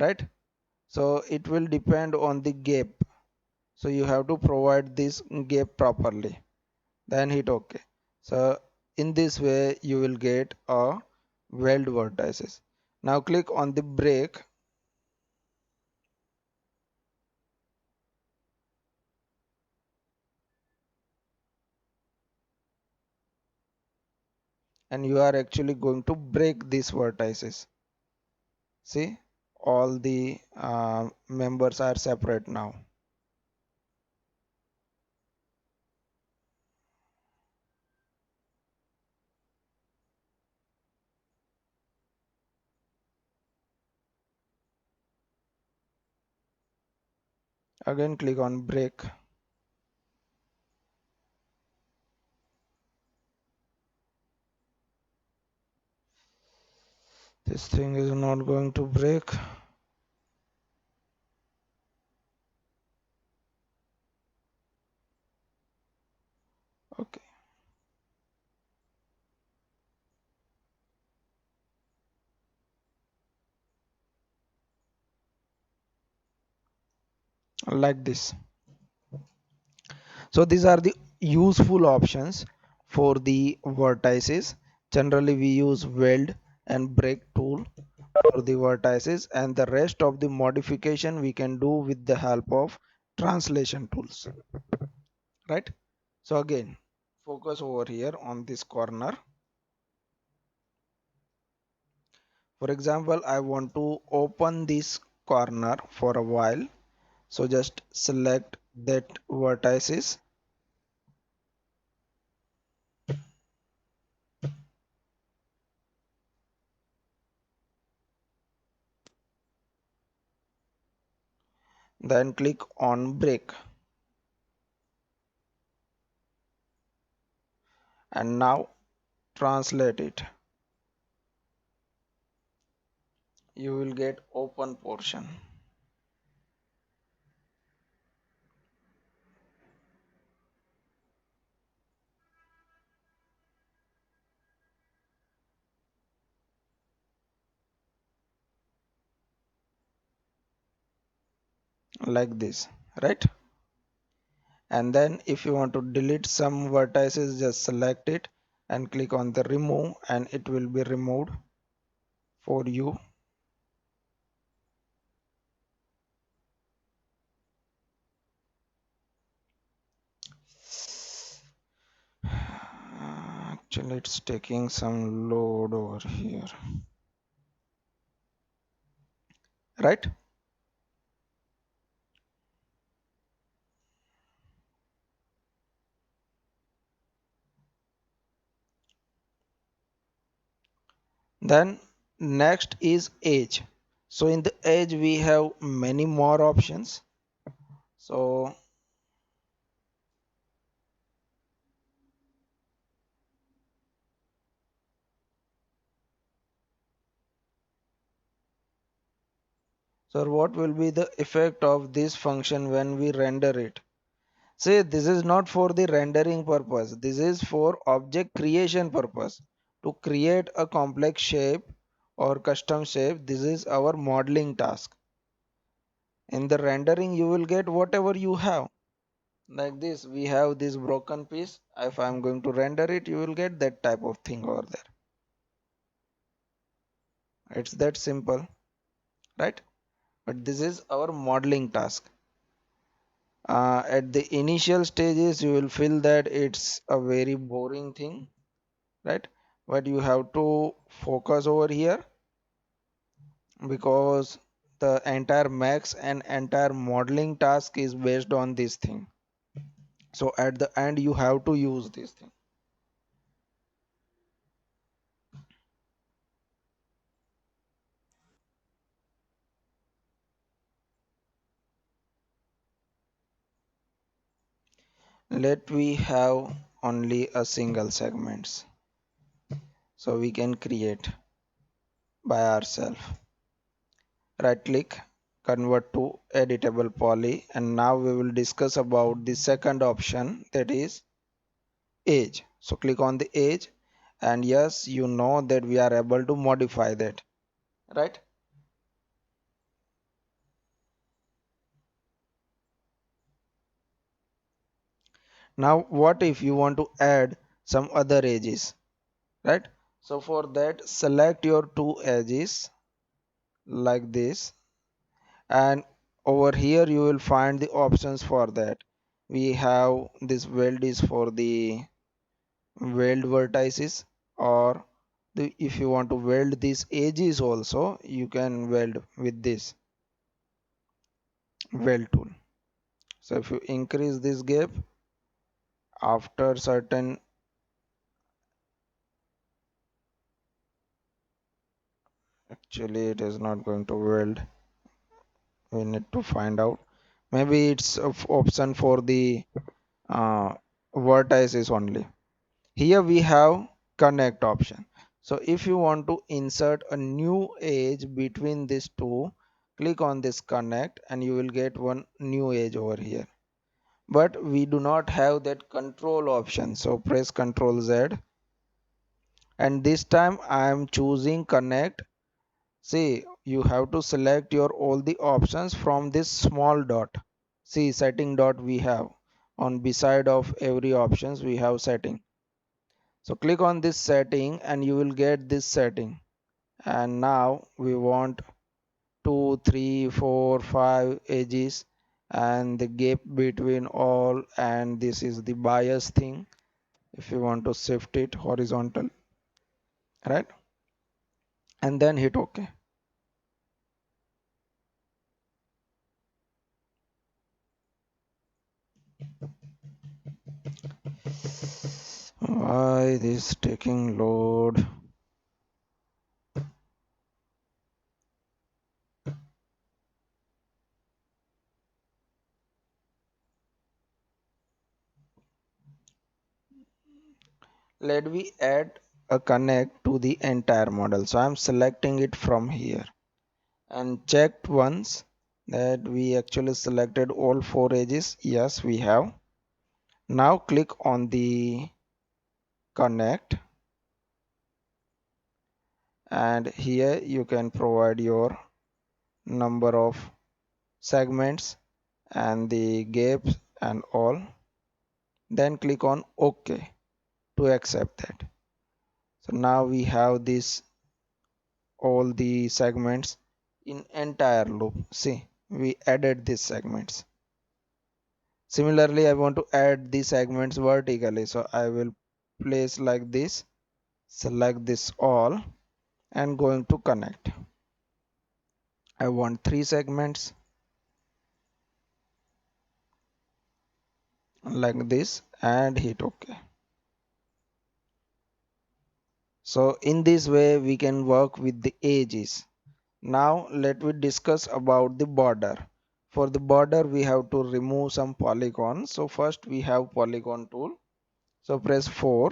right? So it will depend on the gap. So you have to provide this gap properly. Then hit OK. So in this way you will get a weld vertices. Now click on the break. and you are actually going to break these vertices. See, all the members are separate now. Again click on break. This thing is not going to break. Okay, like this. So these are the useful options for the vertices. Generally we use weld and break tool for the vertices, and the rest of the modification we can do with the help of translation tools, right? So again, focus over here on this corner. For example, I want to open this corner for a while, so just select that vertices, then click on break, and now translate it. You will get open portion like this, right? And then if you want to delete some vertices, just select it and click on the remove, and it will be removed for you. Actually it's taking some load over here, right? Then next is edge. So in the edge we have many more options. So what will be the effect of this function when we render it? Say this is not for the rendering purpose, this is for object creation purpose. To create a complex shape or custom shape, this is our modeling task. In the rendering you will get whatever you have. Like this, we have this broken piece. If I'm going to render it, you will get that type of thing over there. It's that simple, right? But this is our modeling task. At the initial stages you will feel that it's a very boring thing, right? But you have to focus over here, because the entire max and entire modeling task is based on this thing. So at the end you have to use this thing. Let we have only a single segments, so we can create by ourselves. Right click, convert to editable poly, and now we will discuss about the second option, that is edge. So click on the edge, and yes, you know that we are able to modify that, right? Now what if you want to add some other edges, right? So for that, select your two edges like this, and over here you will find the options for that. We have this weld is for the weld vertices or if you want to weld these edges also, you can weld with this weld tool. So if you increase this gap after certain, actually it is not going to weld, we need to find out. Maybe it's option for the uh, vertices only. Here we have connect option. So if you want to insert a new edge between these two, click on this connect and you will get one new edge over here. But we do not have that control option, so press Ctrl Z, and this time I am choosing connect. See, you have to select your all the options from this small dot. See, setting dot we have on beside of every options we have setting. So click on this setting and you will get this setting. And now we want 2, 3, 4, 5 edges and the gap between all, and this is the bias thing. If you want to shift it horizontal, right, and then hit OK. Why this taking load? Let me add a connect to the entire model. So I'm selecting it from here and checked once that we actually selected all 4 edges. Yes, we have. Now click on the connect, and here you can provide your number of segments and the gaps and all. Then click on OK to accept that. So now we have this all the segments in entire loop. See, we added these segments. Similarly, I want to add the segments vertically, so I will place like this, select this all and going to connect. I want 3 segments like this and hit OK. So in this way we can work with the edges. Now let me discuss about the border. For the border we have to remove some polygons. So first we have polygon tool. So press 4,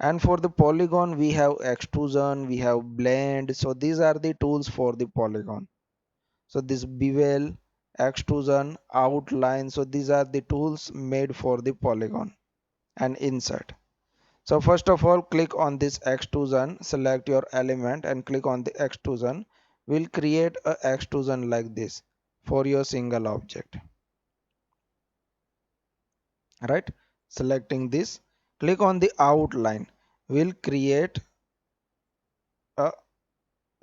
and for the polygon we have extrusion, we have blend. So these are the tools for the polygon. So this bevel, extrusion, outline, so these are the tools made for the polygon. And insert. So first of all, click on this extrusion, select your element and click on the extrusion. We'll create a extrusion like this for your single object, right? Selecting this, click on the outline. We'll create a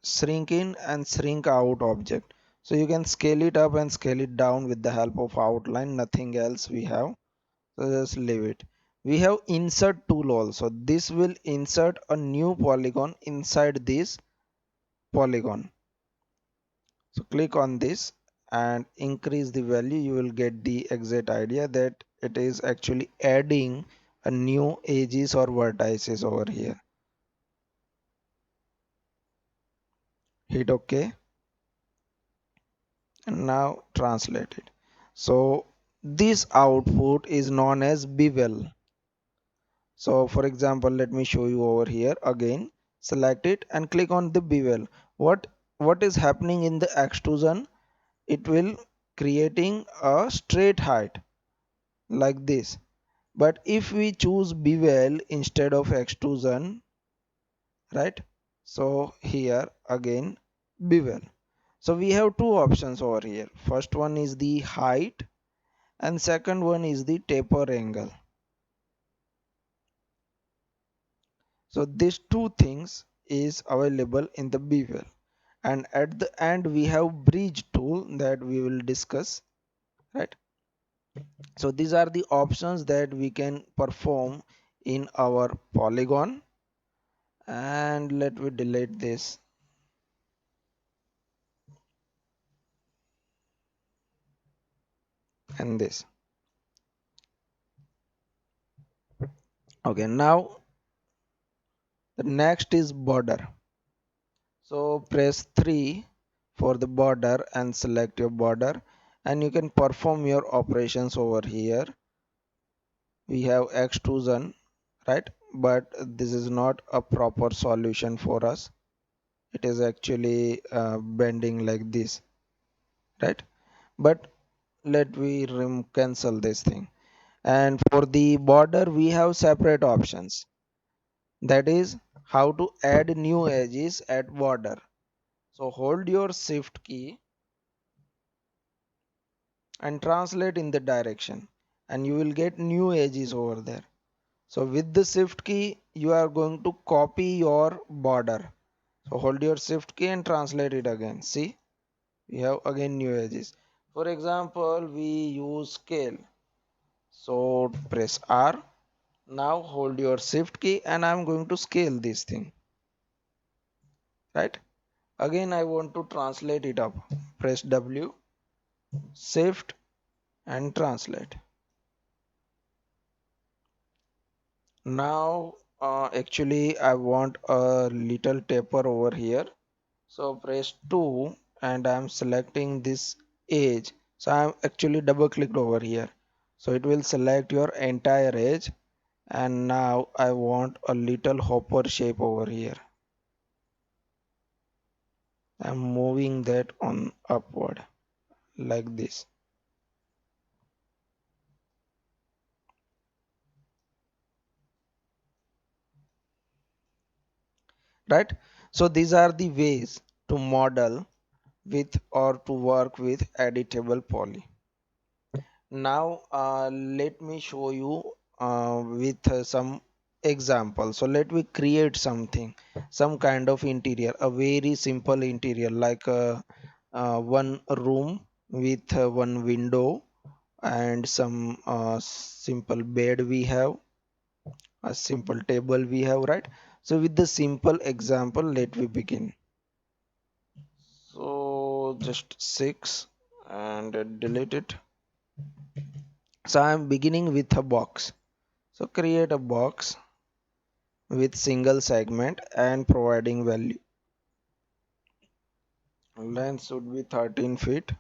shrink in and shrink out object. So you can scale it up and scale it down with the help of outline, nothing else we have. So just leave it. We have insert tool also. This will insert a new polygon inside this polygon. So click on this and increase the value. You will get the exact idea that it is actually adding a new edges or vertices over here. Hit OK and now translate it. So this output is known as bevel. So for example, let me show you over here again. Select it and click on the bevel. What is happening in the extrusion? It will creating a straight height like this. But if we choose bevel instead of extrusion, right? So here again bevel. So we have two options over here. First one is the height and second one is the taper angle. So these two things is available in the bevel. And at the end we have bridge tool that we will discuss, right? So these are the options that we can perform in our polygon, and let me delete this and this. Okay, now the next is border. So press 3 for the border and select your border, and you can perform your operations over here. We have extrusion, right? But this is not a proper solution for us. It is actually bending like this, right? But let we cancel this thing. And for the border we have separate options, that is how to add new edges at border. So hold your shift key and translate in the direction, and you will get new edges over there. So with the shift key you are going to copy your border. So hold your shift key and translate it again. See, we have again new edges. For example, we use scale. So press R. Now hold your shift key and I'm going to scale this thing, right? Again I want to translate it up. Press W, shift and translate. Now actually I want a little taper over here. So press 2 and I'm selecting this edge. So I'm actually double clicked over here. So it will select your entire edge, and now I want a little hopper shape over here. I'm moving that on upward like this, right? So these are the ways to model with or to work with editable poly. Now let me show you with some example. So let me create something, some kind of interior, a very simple interior like one room with one window and some simple bed we have, a simple table we have, right? So with the simple example let we begin. So just 6 and delete it. So I am beginning with a box. So create a box with single segment and providing value. Length should be 13 feet,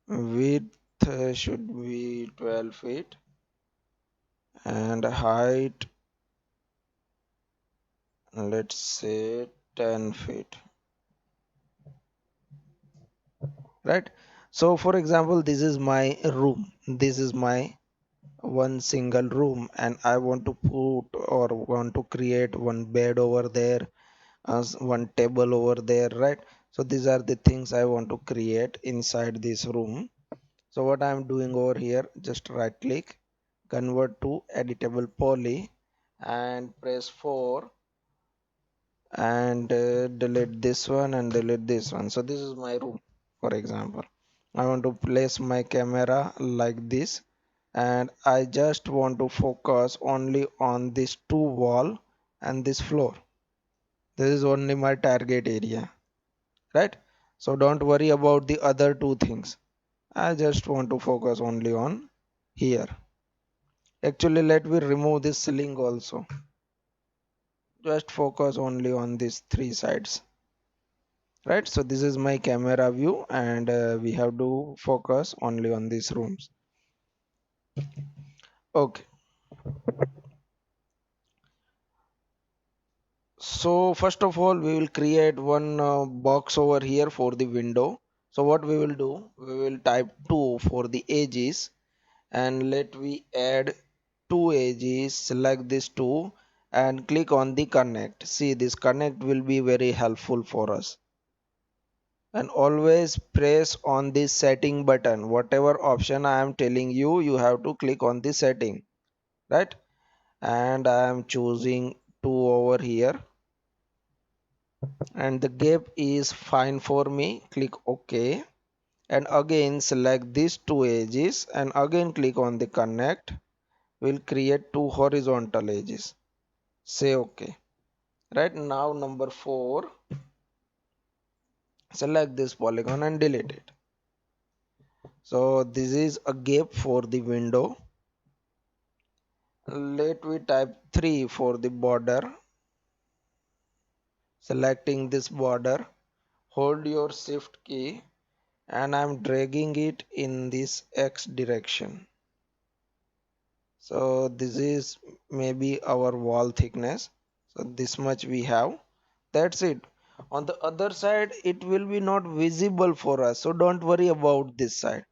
width should be 12 feet, and height, let's say 10 feet, right? So for example, this is my room, this is my one single room, and I want to put or want to create one bed over there, as one table over there, right? So these are the things I want to create inside this room. So what I'm doing over here, just right click, convert to editable poly, and press 4 and delete this one and delete this one. So this is my room. For example, I want to place my camera like this, and I just want to focus only on this two wall and this floor. This is only my target area, right? So don't worry about the other two things. I just want to focus only on here. Actually, let me remove this ceiling also. Just focus only on these three sides, right? So this is my camera view, and we have to focus only on these rooms. Okay. So first of all, we will create one box over here for the window. So what we will do, we will type 2 for the edges, and let we add two edges. Select this two and click on the connect. See, this connect will be very helpful for us. And always press on this setting button. Whatever option I am telling you, you have to click on the setting, right? And I am choosing 2 over here, and the gap is fine for me. Click OK, and again select these two edges and again click on the connect. Will create two horizontal edges. Say OK. Right now, number 4, select this polygon and delete it. So this is a gap for the window. Let we type 3 for the border. Selecting this border, hold your shift key and I'm dragging it in this X direction. So this is maybe our wall thickness. So this much we have. That's it. On the other side, it will be not visible for us. So don't worry about this side.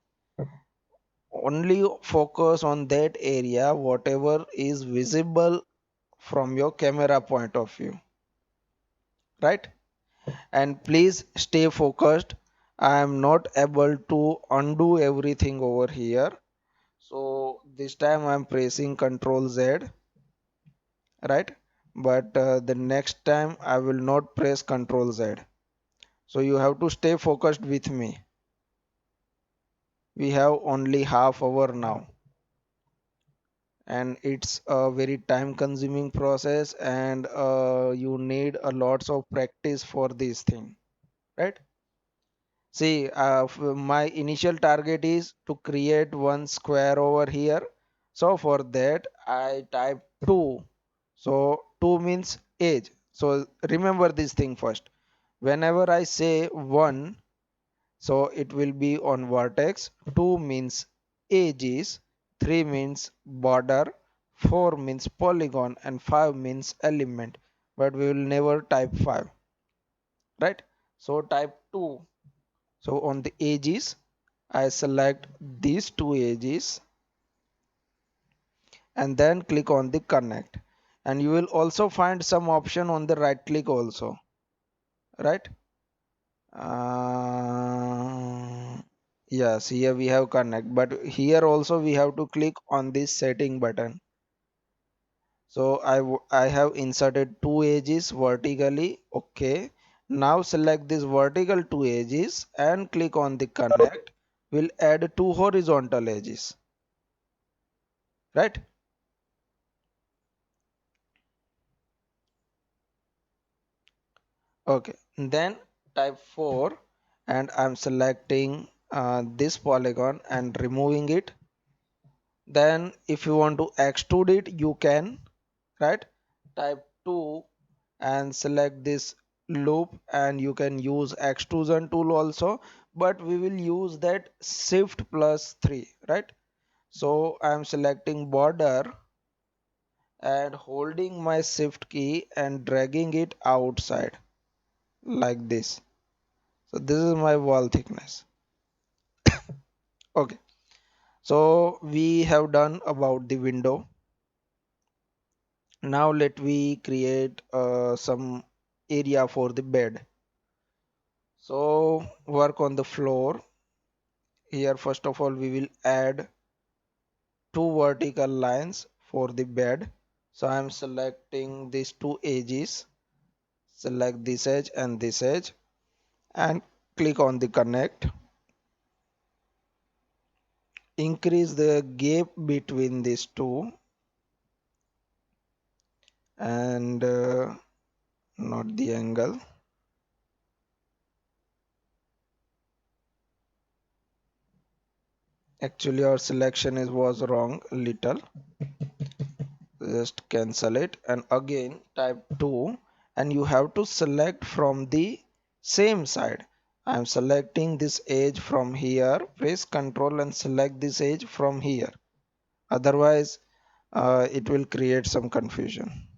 Only focus on that area, whatever is visible from your camera point of view. Right? And please stay focused. I am not able to undo everything over here. So this time I'm pressing Ctrl Z, right? But the next time I will not press Ctrl Z. So you have to stay focused with me. We have only half hour now, and it's a very time consuming process, and you need a lots of practice for this thing, right? See, my initial target is to create one square over here. So for that, I type 2. So 2 means edge. So remember this thing first. Whenever I say 1, so it will be on vertex. 2 means edges. 3 means border. 4 means polygon. And 5 means element. But we will never type 5. Right? So type 2. So on the edges, I select these two edges and then click on the connect. And you will also find some option on the right click also, right? Yes, here we have connect, but here also we have to click on this setting button. So I have inserted two edges vertically. Okay. Now select this vertical two edges and click on the connect. We'll add two horizontal edges, right? Okay, then type 4 and I'm selecting this polygon and removing it. Then if you want to extrude it, you can, right? Type 2 and select this loop, and you can use extrusion tool also, but we will use that shift plus 3, right? So I'm selecting border and holding my shift key and dragging it outside like this. So this is my wall thickness. Okay, so we have done about the window. Now let we create some area for the bed. So work on the floor. Here first of all we will add two vertical lines for the bed. So I am selecting these two edges. Select this edge and this edge and click on the connect. Increase the gap between these two and not the angle. Actually our selection is was wrong a little. Just cancel it and again type 2, and you have to select from the same side. I'm selecting this edge from here. Press Ctrl and select this edge from here. Otherwise it will create some confusion.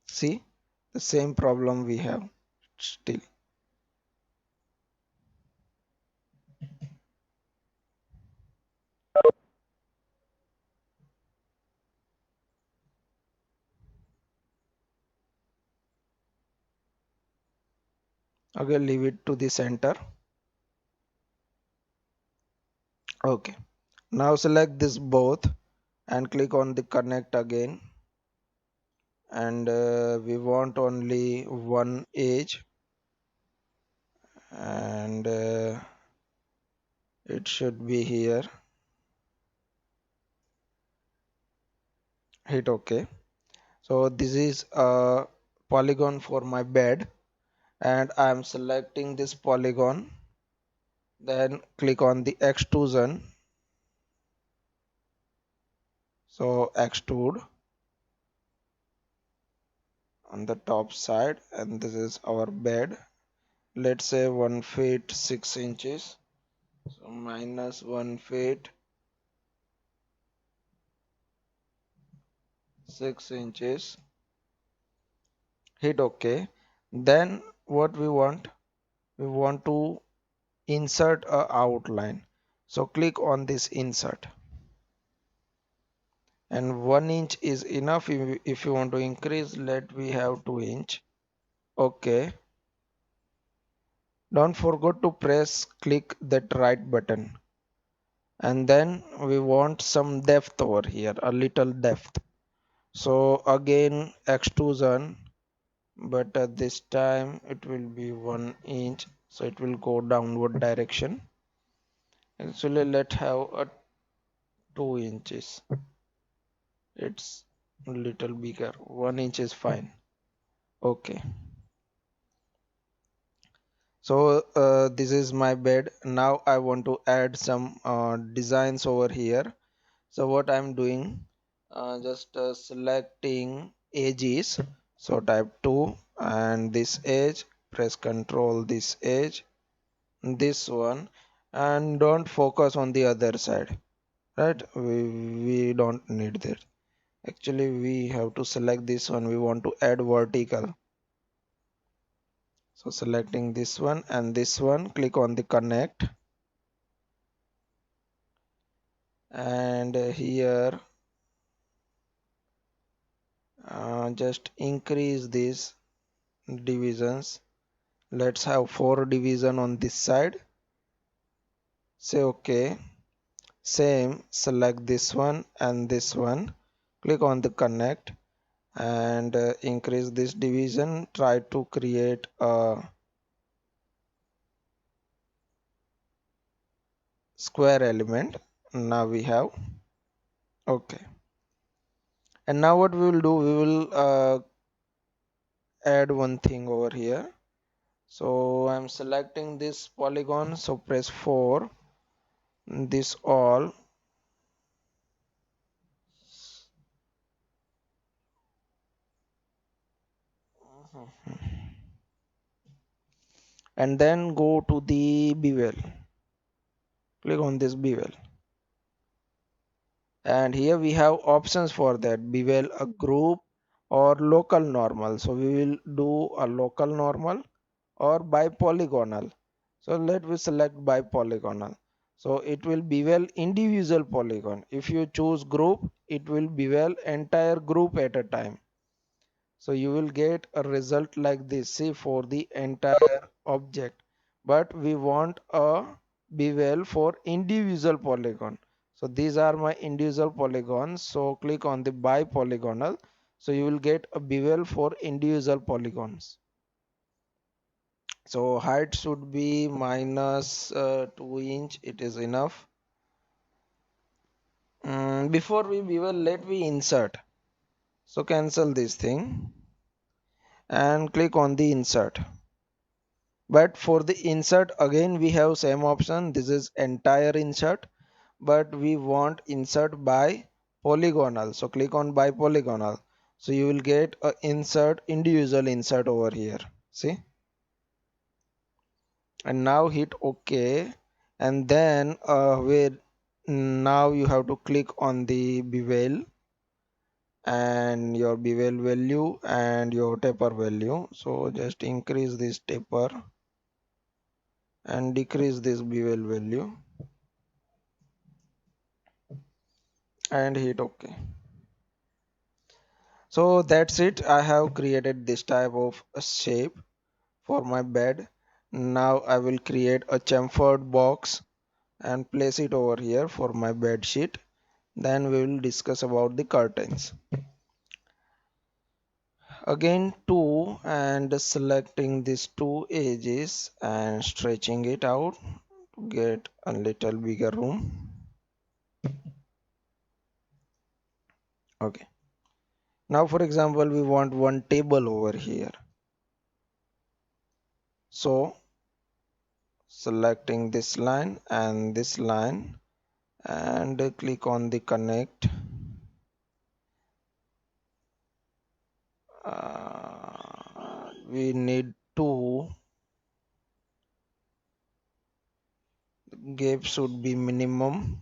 See, the same problem we have still. Okay, leave it to the center. Okay, now select this both and click on the connect again, and we want only one edge, and It should be here. Hit OK. So this is a polygon for my bed, and I'm selecting this polygon. Then click on the extrusion. So extrude on the top side, and this is our bed. Let's say 1 feet 6 inches. So minus 1 feet 6 inches. Hit OK. Then what we want to insert a outline. So click on this insert, and 1 inch is enough. If you want to increase, let we have 2 inch. Okay, don't forget to press click that right button, and then we want some depth over here, a little depth. So again extrusion, but this time it will be 1 inch, so it will go downward direction. Actually let's have a 2 inches. It's a little bigger. 1 inch is fine. Okay, so this is my bed. Now I want to add some designs over here. So what I'm doing, just selecting edges. So type 2 and this edge, press control this edge, this one, and don't focus on the other side, right? We don't need that. Actually we have to select this one. We want to add vertical. So selecting this one and this one, click on the connect, and here just increase these divisions. Let's have 4 division on this side. Say OK. Same, select this one and this one, click on the connect, and increase this division. Try to create a square element. Now we have OK. And now what we will do, we will add one thing over here. So I'm selecting this polygon, so press 4, this all, and then go to the bevel. Click on this bevel, and here we have options for that: bevel, a group, or local normal. So we will do a local normal or bipolygonal. So let we select bipolygonal. So it will bevel individual polygon. If you choose group, it will bevel entire group at a time. So you will get a result like this. See, for the entire object, but we want a bevel for individual polygon. So these are my individual polygons. So click on the bipolygonal. So you will get a bevel for individual polygons. So height should be minus 2 inch. It is enough. Before we bevel, let we insert. So cancel this thing and click on the insert. But for the insert, again we have same option. This is entire insert, but we want insert by polygonal. So click on by polygonal. So you will get a insert, individual insert over here. See, and now hit OK, and then where now you have to click on the bevel and your bevel value and your taper value. So just increase this taper and decrease this bevel value and hit OK. So that's it. I have created this type of a shape for my bed. Now I will create a chamfered box and place it over here for my bed sheet. Then we will discuss about the curtains. Again 2 and selecting these two edges and stretching it out to get a little bigger room. Okay, now for example we want one table over here, so selecting this line and click on the connect. We need two. Gap should be minimum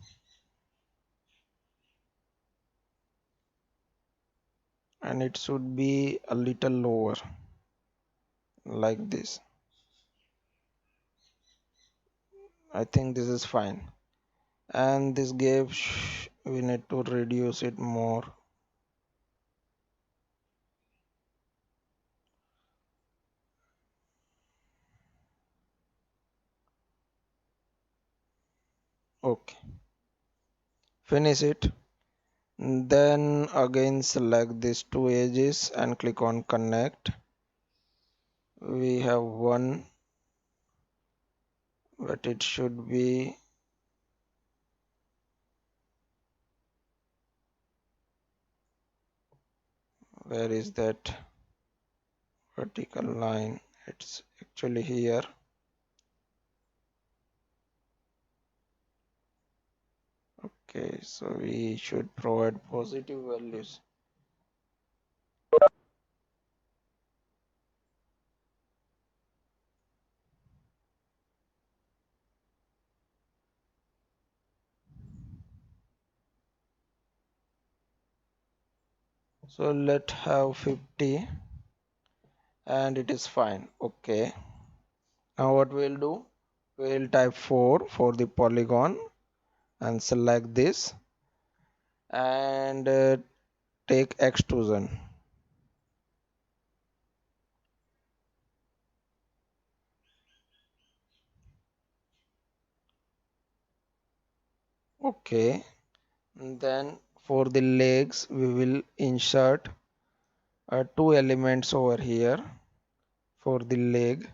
and it should be a little lower like this. I think this is fine. And this gap we need to reduce it more. Okay, finish it. Then again select these two edges and click on connect. We have one, but it should be, where is that vertical line? It's actually here. Okay, so we should provide positive values. So let have 50 and it is fine. Okay, now what we'll do, we'll type 4 for the polygon and select this and take extrusion. Okay, and then for the legs we will insert two elements over here for the leg.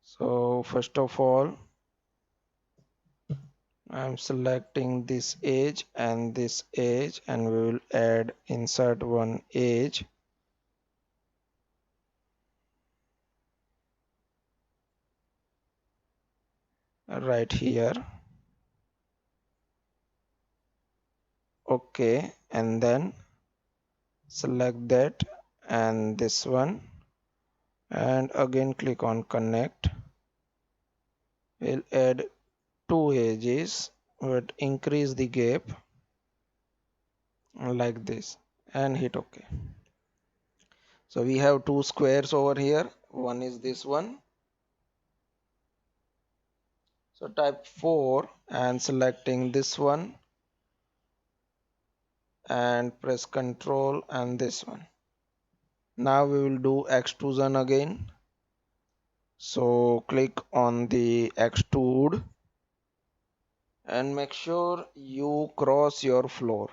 So first of all I'm selecting this edge and this edge and we will add insert one edge right here. Okay, and then select that and this one and again click on connect. We'll add two edges but increase the gap like this and hit OK. So we have two squares over here. One is this one. So type 4 and selecting this one and press Ctrl and this one. Now we will do extrusion again. So click on the extrude and make sure you cross your floor.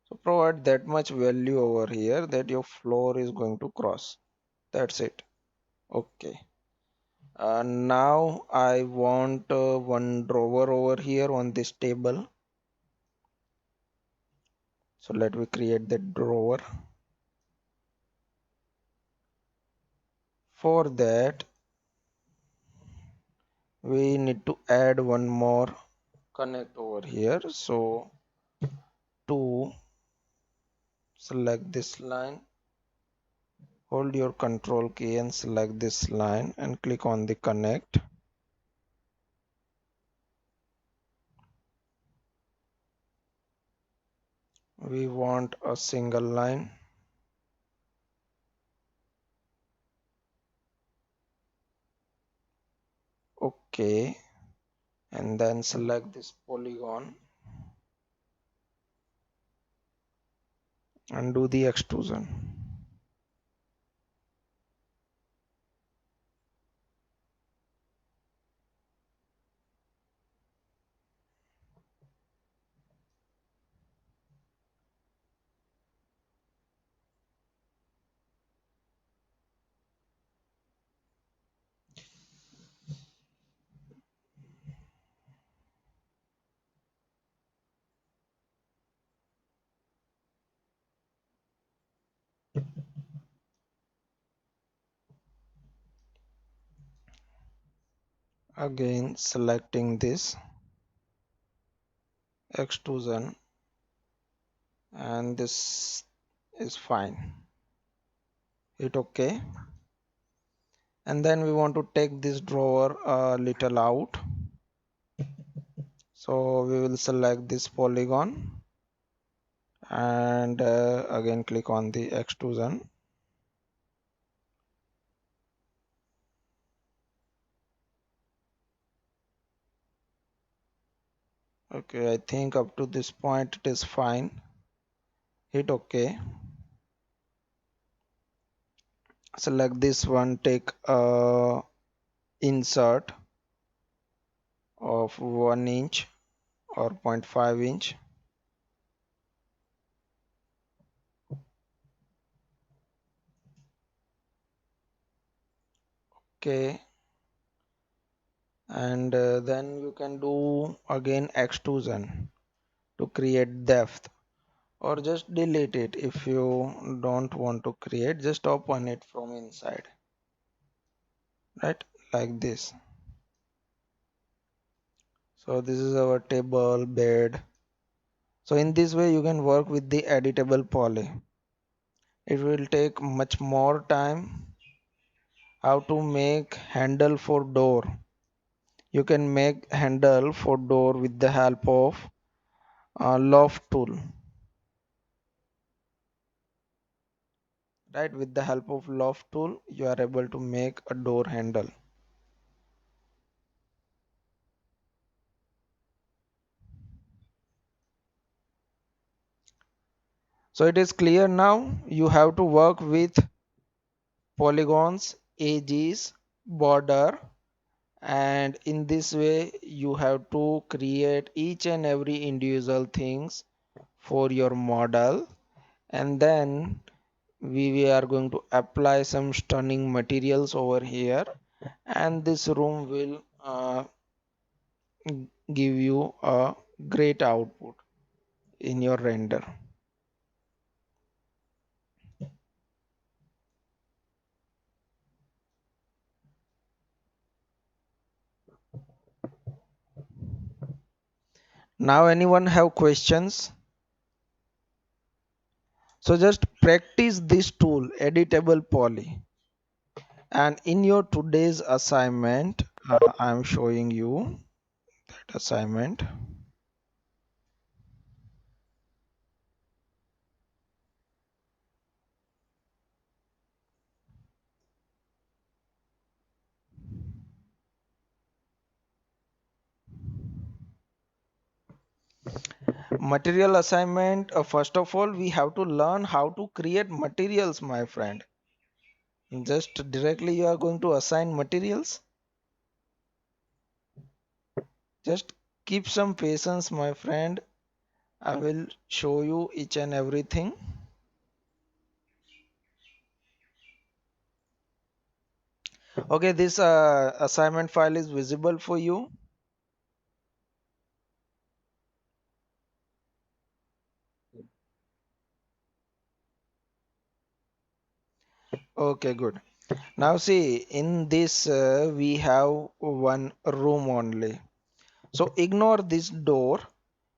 So provide that much value over here that your floor is going to cross. That's it. Okay. Now I want one drawer over here on this table. So let me create the drawer. For that we need to add one more connect over here. So to select this line, hold your control key and select this line and click on the connect. We want a single line. Okay, and then select this polygon and do the extrusion. Again selecting this extrusion, and this is fine. Hit OK, and then we want to take this drawer a little out, so we will select this polygon and again click on the extrusion. Okay, I think up to this point it is fine. Hit OK. Select this one, take a insert of 1 inch or 0.5 inch. Okay, and then you can do again extrusion to create depth, or just delete it if you don't want to create. Just open it from inside, right, like this. So this is our table bed. So in this way you can work with the editable poly. It will take much more time. How to make handle for door? You can make handle for door with the help of loft tool, right? With the help of loft tool you are able to make a door handle. So it is clear now. You have to work with polygons, edges, border, and in this way you have to create each and every individual things for your model, and then we are going to apply some stunning materials over here, and this room will give you a great output in your render. Now anyone have questions? So just practice this tool, editable poly, and in your today's assignment I am showing you that assignment. Material assignment, first of all we have to learn how to create materials, my friend. Just directly you are going to assign materials? Just keep some patience, my friend. I will show you each and everything. Okay, this assignment file is visible for you. Okay, good. Now see, in this we have one room only. So ignore this door.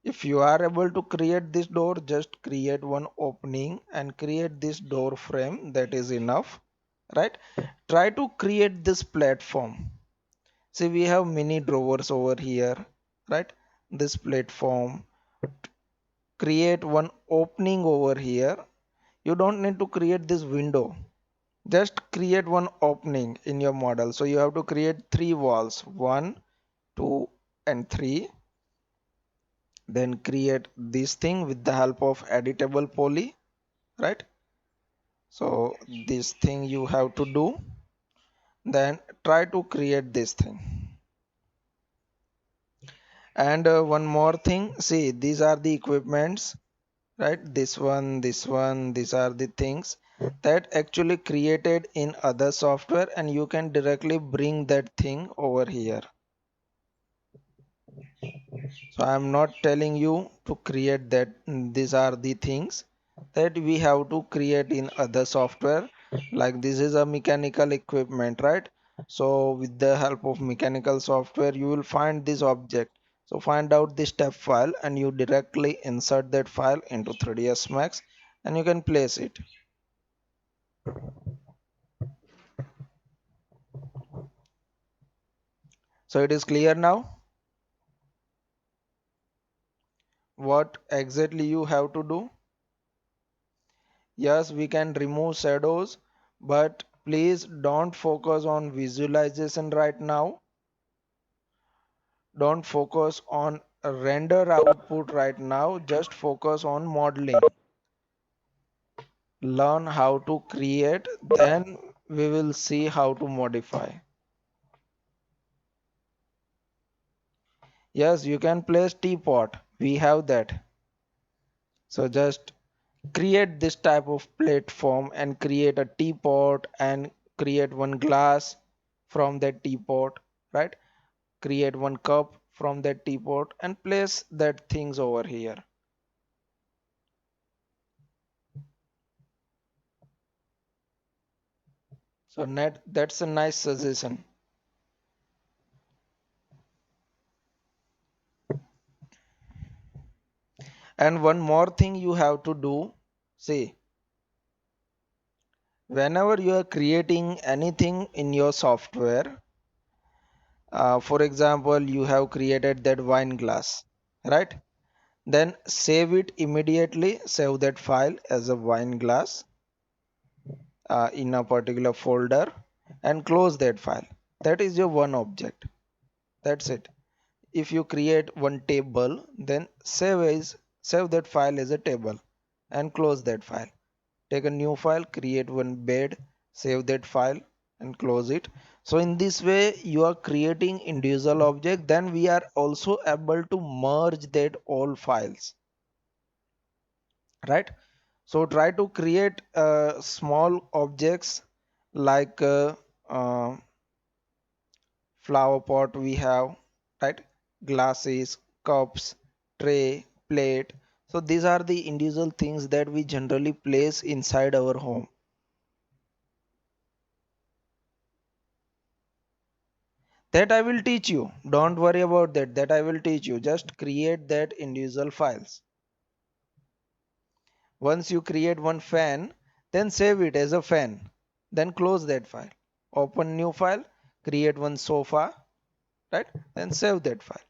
If you are able to create this door, just create one opening and create this door frame. That is enough, right? Try to create this platform. See, we have many drawers over here, right? This platform. Create one opening over here. You don't need to create this window. Just create one opening in your model. So you have to create 3 walls, 1, 2 and 3. Then create this thing with the help of editable poly, right? So this thing you have to do. Then try to create this thing. And one more thing, see, these are the equipments, right? This one, these are the things that actually created in other software, and you can directly bring that thing over here. So I am not telling you to create that. These are the things that we have to create in other software. Like this is a mechanical equipment, right? So with the help of mechanical software you will find this object. So find out the step file and you directly insert that file into 3ds max and you can place it. So it is clear now what exactly you have to do. Yes, we can remove shadows, but please don't focus on visualization right now. Don't focus on a render output right now. Just focus on modeling. Learn how to create, then we will see how to modify. Yes, you can place teapot. We have that. So just create this type of platform and create a teapot and create one glass from that teapot, right? Create one cup from that teapot and place that things over here. So net, that's a nice suggestion. And one more thing you have to do, see, whenever you are creating anything in your software, for example you have created that wine glass, right? Then save it immediately, save that file as a wine glass in a particular folder and close that file. That is your one object. That's it. If you create one table, then save that file as a table and close that file. Take a new file, create one bed, save that file and close it. So in this way you are creating individual object, then we are also able to merge that all files, right? So try to create small objects like uh, flower pot we have, right? Glasses, cups, tray, plate. So these are the individual things that we generally place inside our home. That I will teach you. Don't worry about that. That I will teach you. Just create that individual files. Once you create one fan, then save it as a fan. Then close that file. Open new file, create one sofa, right? Then save that file.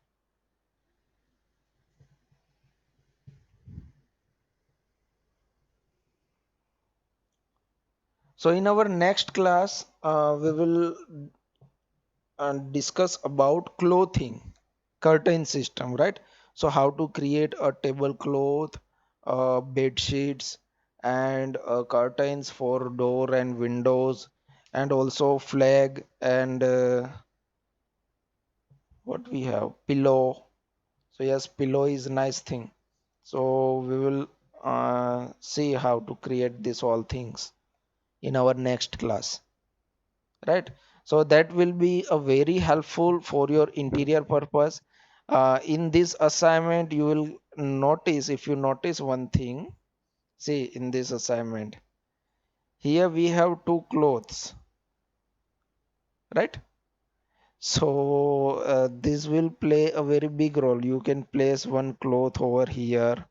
So in our next class, we will discuss about clothing curtain system, right? So how to create a tablecloth, bed sheets and curtains for door and windows and also flag and what we have pillow. So yes, pillow is a nice thing. So we will see how to create these all things in our next class, right? So that will be a very helpful for your interior purpose. In this assignment you will notice, if you notice one thing, see in this assignment here we have two clothes, right? So this will play a very big role. You can place one cloth over here,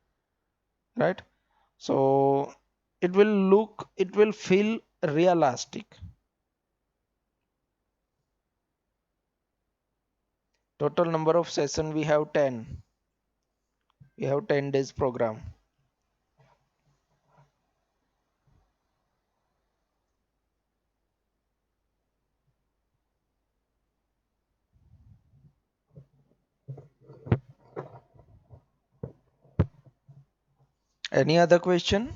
right? So it will feel realistic. Total number of session we have 10. We have 10 days program. Any other question?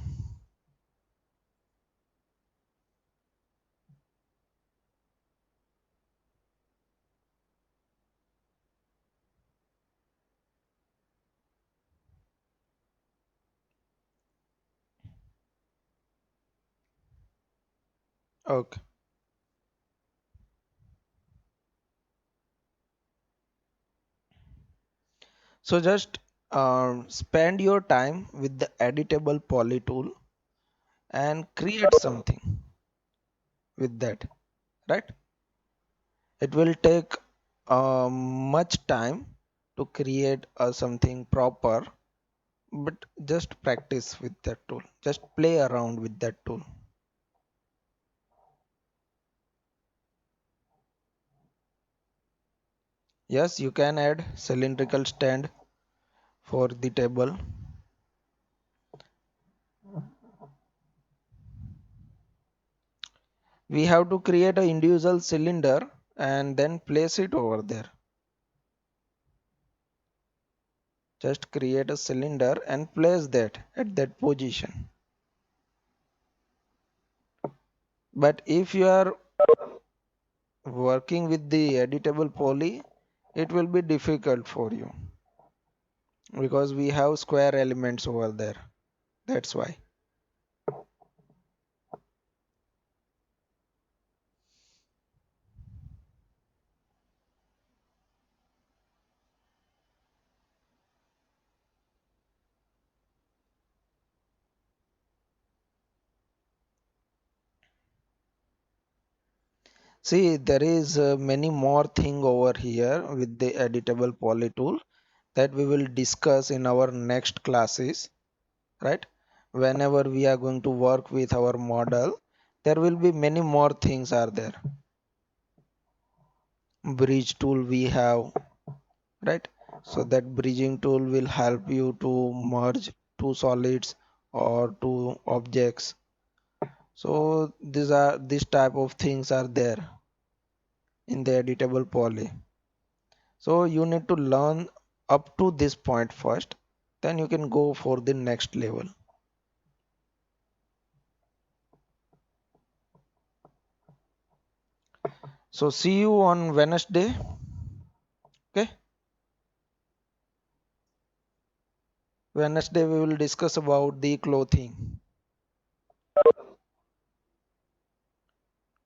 Okay. So just spend your time with the editable poly tool. and create something with that, right? It will take much time to create something proper, but just practice with that tool, just play around with that tool. Yes, you can add cylindrical stand for the table. We have to create an individual cylinder and then place it over there. Just create a cylinder and place that at that position. But if you are working with the editable poly, it will be difficult for you because we have square elements over there. That's why. See, there is many more thing over here with the editable poly tool that we will discuss in our next classes, right? Whenever we are going to work with our model, there will be many more things are there. Bridge tool we have, right? So that bridging tool will help you to merge two solids or two objects. So these type of things are there in the editable poly. So you need to learn up to this point first, then you can go for the next level. So see you on Wednesday. Okay, Wednesday we will discuss about the clothing.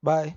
Bye.